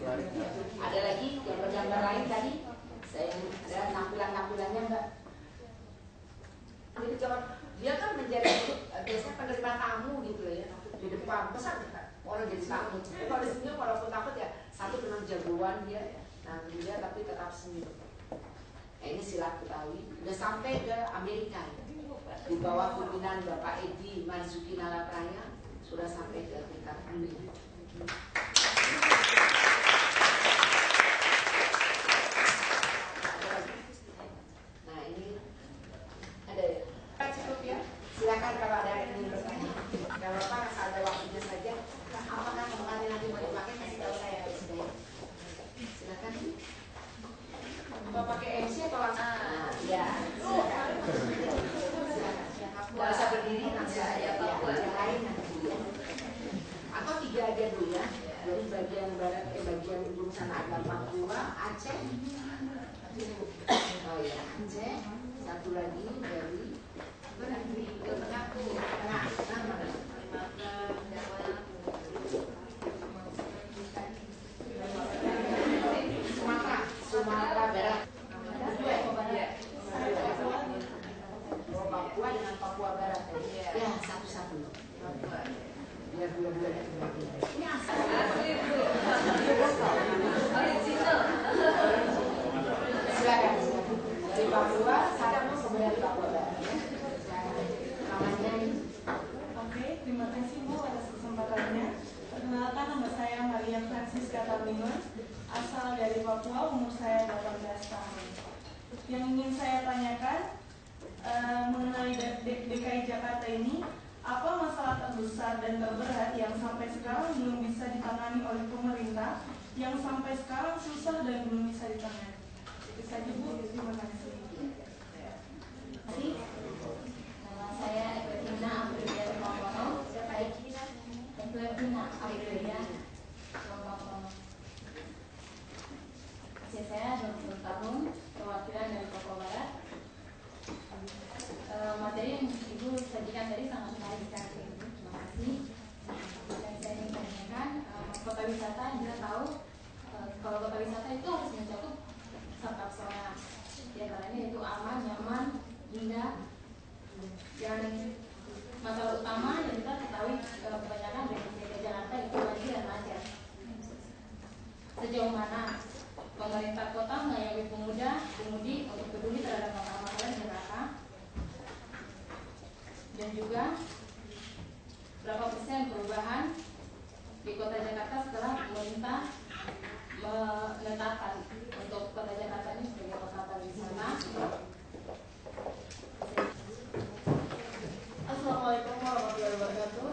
ada lagi gambar-gambar lain tadi. Saya ada tampilan-tampilannya Mbak. Jadi dia kan menjadi biasanya penerima tamu gitu ya di depan, pesan orang jadi tamu. Tapi kalau di sini walaupun takut ya satu memang jagoan dia, nah dia tapi tetap senyum. Nah, ini silat Betawi udah sampai ke Amerika di bawah pimpinan Bapak Edi Marzuki Nalapraya sudah sampai ke tingkat dunia. Nah ini ada ya. Cukup ya. Silakan kalau ada yang ingin bertanya. Kalau apa asal ada waktunya saja. Apakah kemarin nanti mau dipakai kasih tahu saya. Silakan. Mau pakai MC atau langsung? Ya. Silakan. Nggak usah berdiri nanti ya. Yang lain nanti ya. Atau 3 aja dulu ya. Dari bagian barat bagian ujung sana ada Papua, Aceh. Oh ya, Aceh. Satu lagi dari tengah. Sumatera Barat. Papua dengan Papua Barat. Ya, satu-satu. Biar bulan-bulannya kembali. Ini asal. Silakan. Dari Papua, saya mau kemudian Papua Barat. Namanya. Oke, terima kasih Bu atas kesempatannya. Perkenalkan, nama saya Maria Francisca Carlina, asal dari Papua, umur saya 18 tahun. Yang ingin saya tanyakan mengenai DKI Jakarta ini, apa masalah terbesar dan terberat yang sampai sekarang belum bisa ditangani oleh pemerintah, yang sampai sekarang susah dan belum bisa ditangani? Itu saja Bu, terima kasih. Nama saya Evelina Aprilia Romono. Siapa Evelina? Evelina Aprilia Romono. Usia saya 20 tahun, perwakilan dari Papua Barat. Materi yang Ibu sajikan tadi sangat menarik sekali. Terima kasih. Dan saya ingin tanyakan, kota wisata kita tahu kalau kota wisata itu harus mencakup satu pesona. Di antaranya itu aman, nyaman, indah. Yang masalah utama yang kita ketahui kebanyakan dari DKI Jakarta itu banjir dan macet. Sejauh mana pemerintah kota mengayomi pemudi untuk peduli terhadap masalah-masalah Jakarta, dan juga berapa persen perubahan di kota Jakarta setelah pemerintah menetapkan untuk kota Jakarta ini sebagai kota pariwisata. Assalamualaikum warahmatullahi wabarakatuh.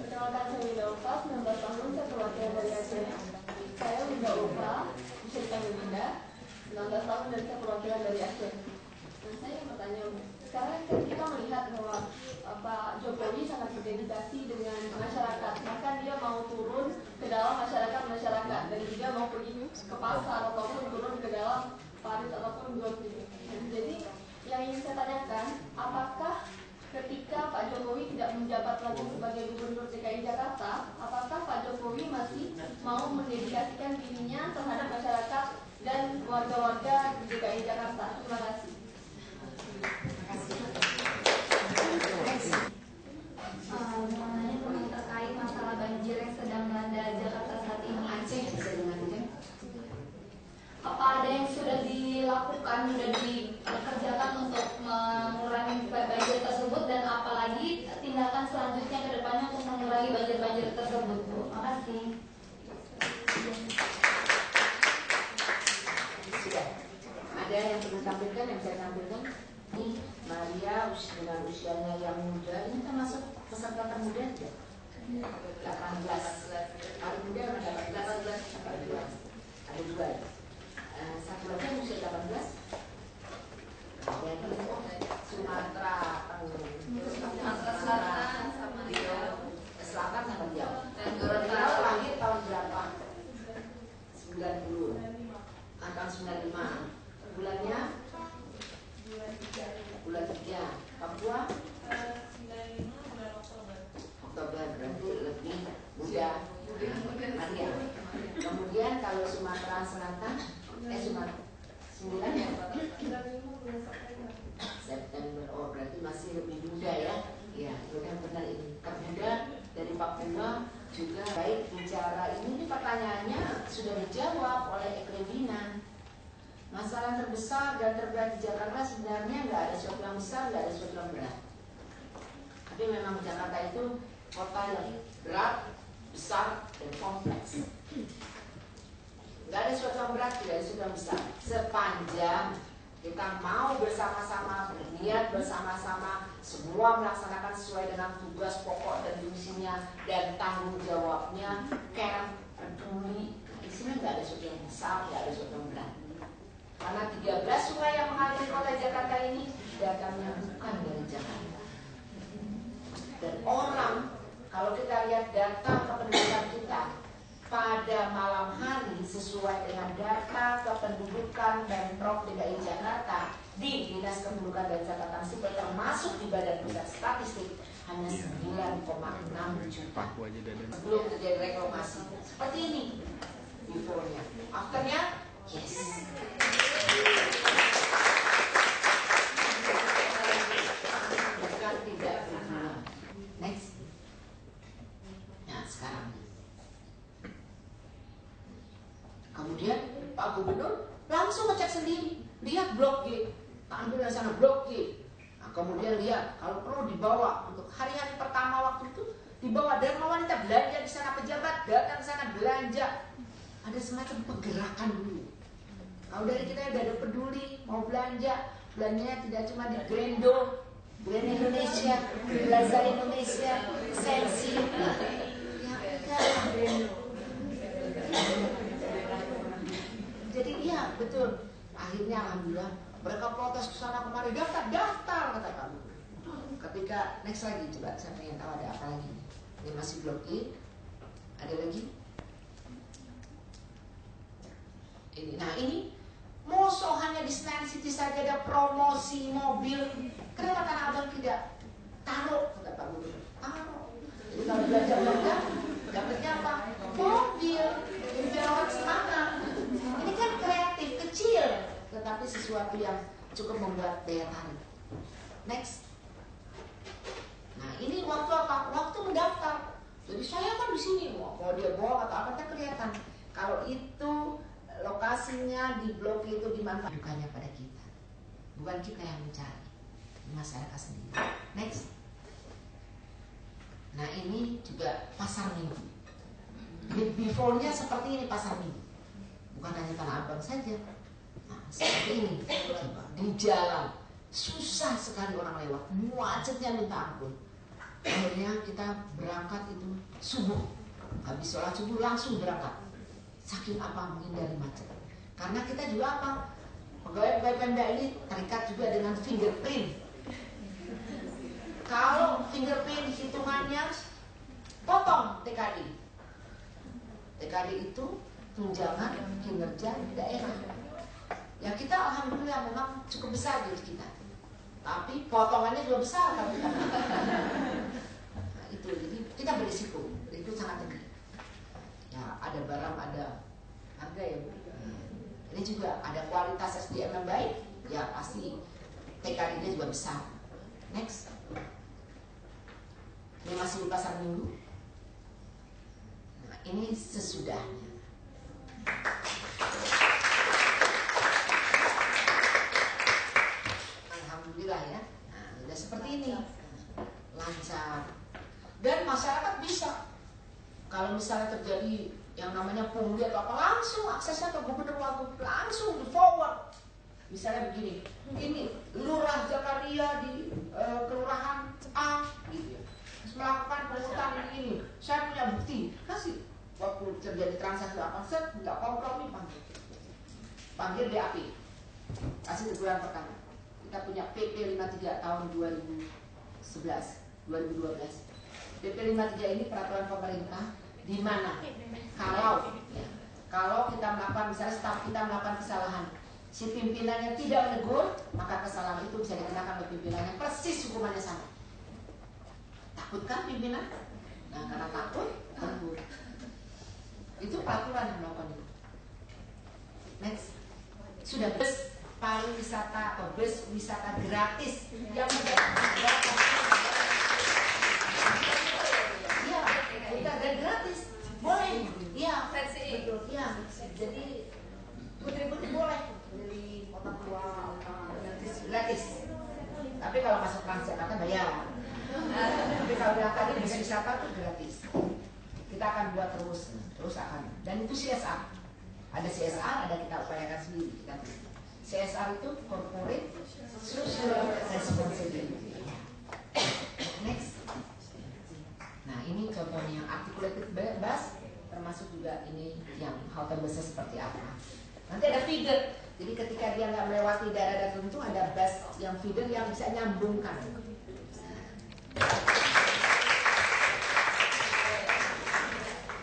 Perkenalkan saya Winda Ulfa, 19 tahun, saya perwakilan dari Aceh. Saya Winda Ulfa, bisa dipanggil Winda, 19 tahun dan saya perwakilan dari Aceh. Nah, saya bertanya sekarang kan kita melihat bahwa Pak Jokowi sangat berdedikasi dengan masyarakat, bahkan dia mau turun ke dalam masyarakat dan juga mau pergi ke pasar ataupun turun ke dalam parit ataupun got. Jadi yang ingin saya tanyakan, apakah ketika Pak Jokowi tidak menjabat lagi sebagai Gubernur DKI Jakarta, apakah Pak Jokowi masih mau mendedikasikan dirinya terhadap masyarakat dan warga-warga DKI Jakarta? Terima kasih. Mengenai terkait masalah banjir yang sedang melanda Jakarta saat ini, apa ada yang sudah dilakukan, sudah dikerjakan untuk mengurangi banjir tersebut, dan apalagi tindakan selanjutnya ke depannya untuk mengurangi banjir-banjir tersebut? Terima kasih. Sudah ada yang pernah tampilkan, yang saya tampilkan. Ini Maria dengan usianya yang muda, ini termasuk peserta termuda ya? 18. Paling muda ada 18. Ada 2 ya? Satu lagi yang usia 18. Jadi Sumatera Selatan sama Riau. Selatan sama Riau. Riau lahir tahun berapa? 90 atau 95. Bulannya bulan 3. Papua 95 bulan Oktober, berarti lebih muda. Maria. Kemudian kalau Sumatera Selatan Sumatera 9 ya? September. Oh, berarti masih lebih muda ya? Ya, benar ini. Termuda dari Papua juga. Baik, bicara ini pertanyaannya sudah dijawab oleh Eklevina. Masalah terbesar dan terberat di Jakarta sebenarnya nggak ada sesuatu yang besar, nggak ada sesuatu yang berat. Tapi memang Jakarta itu kota yang berat, besar, dan kompleks. Nggak ada sesuatu yang berat, tidak ada sesuatu yang besar. Sepanjang kita mau bersama-sama, berniat bersama-sama, semua melaksanakan sesuai dengan tugas pokok dan fungsinya dan tanggung jawabnya, care, peduli. Di sini nggak ada sesuatu yang besar, nggak ada sesuatu yang berat. Karena 13 sungai yang mengalir kota Jakarta ini datangnya bukan dari Jakarta. Dan orang, kalau kita lihat data kependudukan kita pada malam hari sesuai dengan data kependudukan Pemprov DKI Jakarta di Dinas Kependudukan dan Catatan Sipil termasuk di Badan Pusat Statistik hanya 9,6 juta. Belum terjadi relokasi. Seperti ini before-nya. After-nya, yes. Bukan tidak berguna. Next. Nah, sekarang. Kemudian Pak Gubernur langsung ngecek sendiri. Lihat blok G. Ambil dari sana blok G. Nah, kemudian lihat kalau perlu dibawa untuk hari-hari pertama waktu itu dibawa dan wanita belanja di sana, pejabat datang ke sana belanja. Ada semacam pergerakan dulu. Kalau dari kita udah ada peduli mau belanja, belanjanya tidak cuma di Grendo, Grand Indonesia, Plaza Indonesia, Sensi, ya enggak Grendo. Jadi iya betul. Akhirnya alhamdulillah mereka protes ke sana kemari, daftar kata kamu. Ketika next lagi coba saya pengen tahu ada apa lagi. Ini masih blok E. Ada lagi? Ini. Nah ini mosok hanya di Senayan City saja ada promosi mobil. Kenapa Tanah Abang tidak taruh? Kata Pak Gubernur. Taruh. Jadi kalau belanja dapatnya apa? Mobil. Jadi biar orang semangat. Ini kan kreatif, kecil, tetapi sesuatu yang cukup membuat daya tarik. Next. Nah ini waktu apa? Waktu mendaftar. Jadi saya kan di sini mau dia bawa atau apa kan kelihatan. Kalau itu lokasinya di blok itu dimanfaatkan, bukannya pada kita, bukan kita yang mencari, masyarakat sendiri. Next. Nah ini juga pasar minggu. Before-nya seperti ini pasar minggu, bukan hanya Tanah Abang saja. Nah seperti ini di jalan susah sekali orang lewat, macetnya minta ampun. Akhirnya kita berangkat itu subuh, habis sholat subuh langsung berangkat. Saking apa menghindari macet. Karena kita juga apa? Pegawai-pegawai Pemda ini terikat juga dengan fingerprint. Kalau fingerprint hitungannya, potong TKD. TKD itu tunjangan kinerja daerah. Ya kita alhamdulillah memang cukup besar diri kita. Tapi potongannya juga besar kalau kita. Nah, itu jadi kita berisiko. Itu sangat tinggi. Ya ada barang, ada harga ya Bu. Ini juga ada kualitas SDM yang baik. Ya pasti TKD-nya juga besar. Next. Ini masih di pasar minggu. Nah, ini sesudahnya. Alhamdulillah ya. Nah, udah seperti ini. Lancar. Dan masyarakat bisa. Kalau misalnya terjadi yang namanya pungli atau apa, langsung aksesnya ke gubernur Wagub, langsung di forward. Misalnya begini, ini Lurah Jakaria di kelurahan A gitu ya, melakukan pungutan ini, saya punya bukti, kasih. Waktu terjadi transaksi apa, saya nggak kompromi, panggil DAP, kasih teguran pertama. Kita punya PP 53 tahun 2012. PP 53 ini peraturan pemerintah di mana kalau kita melakukan, misalnya staf kita melakukan kesalahan, si pimpinannya tidak menegur, maka kesalahan itu bisa dikenakan oleh pimpinannya, persis hukumannya sama. Takut kan pimpinan? Nah, karena takut, tegur. Itu peraturan yang melakukan itu. Next. Sudah bus pariwisata atau bus wisata gratis yang menjadi gratis. Boleh. Iya, betul. Iya. Jadi putri-putri boleh beli otak tua gratis. Tapi kalau masuk Transjakarta bayar. Tapi kalau yang tadi bisa wisata tuh gratis. Kita akan buat terus akan. Dan itu CSR. Ada CSR, ada kita upayakan sendiri. CSR itu corporate social responsibility. Next. Nah ini contohnya yang articulated bus, termasuk juga ini yang halte busnya seperti apa. Nanti ada feeder, jadi ketika dia nggak melewati daerah tertentu ada bus yang feeder yang bisa nyambungkan.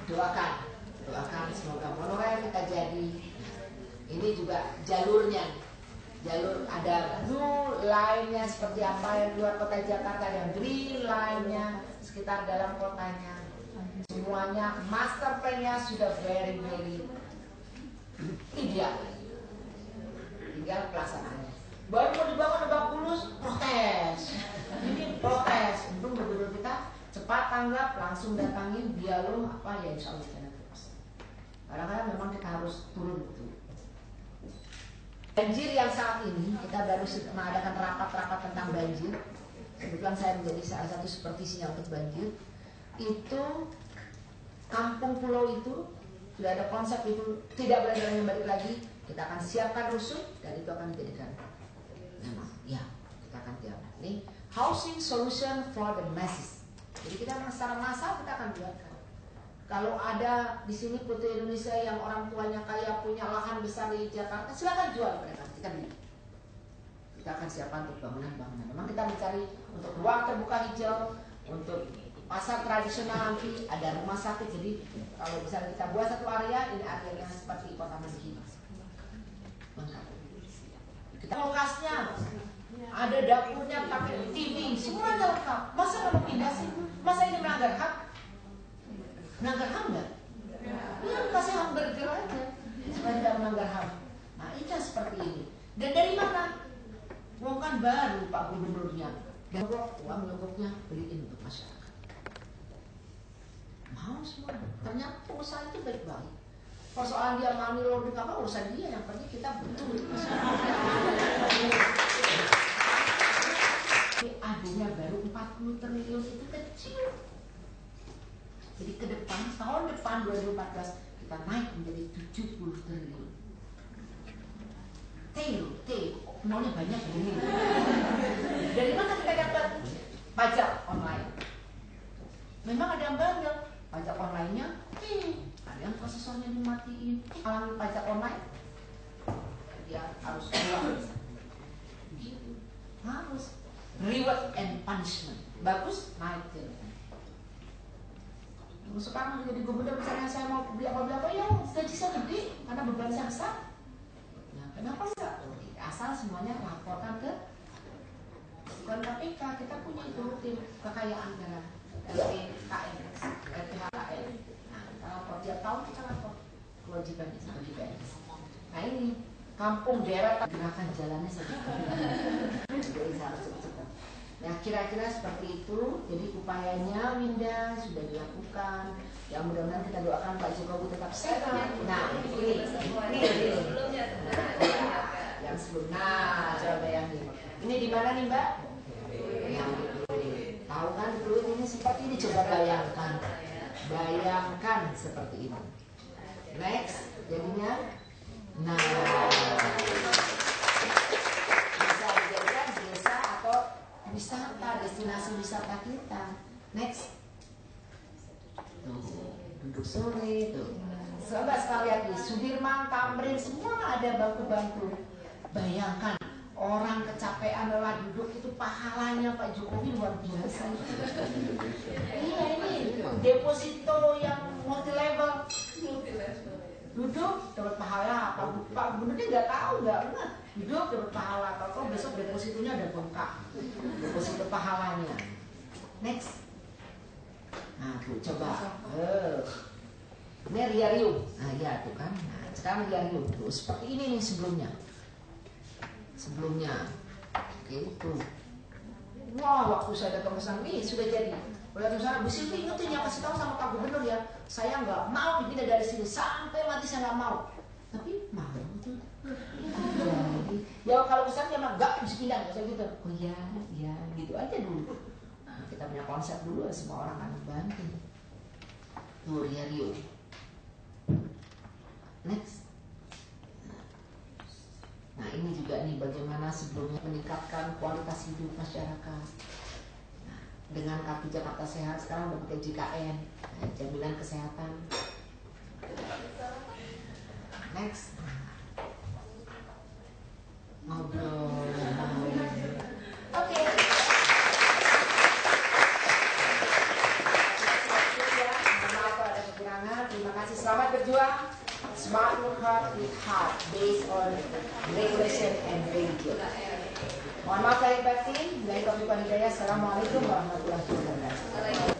Doakan semoga monorail kita jadi. Ini juga jalurnya, jalur ada blue line-nya seperti apa yang luar kota Jakarta, yang green line-nya sekitar dalam kotanya. Semuanya master plan-nya sudah very ideal. Tinggal pelaksanaannya. Baru mau dibangun Lebak Bulus, protes. Ini protes. Untung gubernur kita cepat tanggap, langsung datangin dialog apa ya, insya Allah kita nanti pas. Kadang-kadang memang kita harus turun betul. Banjir yang saat ini kita baru mengadakan rapat-rapat tentang banjir. Kebetulan saya menjadi salah satu supervisinya untuk banjir. Itu kampung pulau itu sudah ada konsep itu tidak boleh ada yang balik lagi. Kita akan siapkan rusun dan itu akan dijadikan memang ya kita akan tiapkan. Ini housing solution for the masses. Jadi kita secara massal kita akan buatkan. Kalau ada di sini putri Indonesia yang orang tuanya kaya punya lahan besar di Jakarta, silakan jual mereka. Kita beli. Kita akan siapkan untuk bangunan-bangunan. Memang kita mencari untuk ruang terbuka hijau, untuk pasar tradisional nanti ada rumah sakit. Jadi kalau misalnya kita buat satu area, ini areanya seperti kota Mesir. Kita lokasinya ada dapurnya pakai TV, semuanya lengkap. Masa nggak mau pindah sih? Masa ini melanggar hak? Melanggar HAM nggak? Ya kasih hamburger aja supaya tidak melanggar HAM. Nah itu seperti ini. Dan dari mana? Uang kan baru Pak Gubernurnya. Dan uang nyogoknya beliin untuk masyarakat. Mau semua. Ternyata pengusaha itu baik-baik. Persoalan dia money laundering apa urusan dia, yang penting kita butuh untuk masyarakat. Adanya baru 40 triliun itu kecil. Jadi ke depan, tahun depan 2014 kita naik menjadi 70 triliun. Nolnya banyak ini. Dari mana kita dapat? Pajak online. Memang ada yang bandel, pajak online-nya, ada yang prosesornya dimatiin, alami pajak online, dia harus keluar. Gitu. Harus. reward and punishment. Bagus, naik jabatan. Sekarang jadi gubernur, misalnya saya mau beli apa-apa, ya gaji saya gede karena beban saya besar. Nah, kenapa enggak? Asal semuanya laporkan ke bukan KPK, kita punya itu tim kekayaan negara, LPKN, LPHKN. Nah, kita lapor tiap tahun, kita lapor kewajibannya sebagai PNS. Nah ini kampung daerah gerakan jalannya saja. Jadi harus cepat-cepat. Ya kira-kira seperti itu. Jadi upayanya Winda sudah dilakukan. Ya mudah-mudahan kita doakan Pak Jokowi tetap sehat. Nah ini yang sebelum. Nah coba bayangin. Ini di mana nih Mbak? Yang tahu kan dulu ini seperti ini. Coba bayangkan. Bayangkan seperti ini. Next jadinya. Nah bisa dijadikan desa atau wisata, destinasi wisata kita. Next. Tuh, duduk sore tuh. Coba sekalian nih, Sudirman, Tamrin, semua ada bangku-bangku. Bayangkan, orang kecapean lelah duduk itu pahalanya Pak Jokowi luar biasa. Iya ini deposito yang multi level. Duduk dapat pahala, Pak Gubernurnya nggak tahu, nggak benar. Duduk dapat pahala, atau besok depositonya ada bengkak, deposito pahalanya. Next. Nah tuh coba. Ini Riarium. Nah ya tuh kan. Nah sekarang Riarium tuh seperti ini nih sebelumnya. Oke tuh. Wah waktu saya datang ke sana nih sudah jadi. Datang ke sana, Bu Silvi ingetin ya, kasih tahu sama Pak Gubernur ya, saya nggak mau dipindah dari sini sampai mati, saya nggak mau. Tapi mau tuh. Ya kalau besar dia mah nggak bisa pindah, saya gitu. Oh iya, gitu aja dulu. Nah, kita punya konsep dulu, semua orang akan bantu. Tuh Rio. Next. Nah ini juga nih bagaimana sebelumnya meningkatkan kualitas hidup masyarakat. Dengan Kartu Jakarta Sehat, sekarang udah pakai JKN, jaminan kesehatan. Next. Ngobrol. Oke. Maaf ada kekurangan. Terima kasih. Selamat berjuang. Smart work hard with heart based on regulation and value. Mohon maaf lahir batin. Assalamualaikum warahmatullahi wabarakatuh.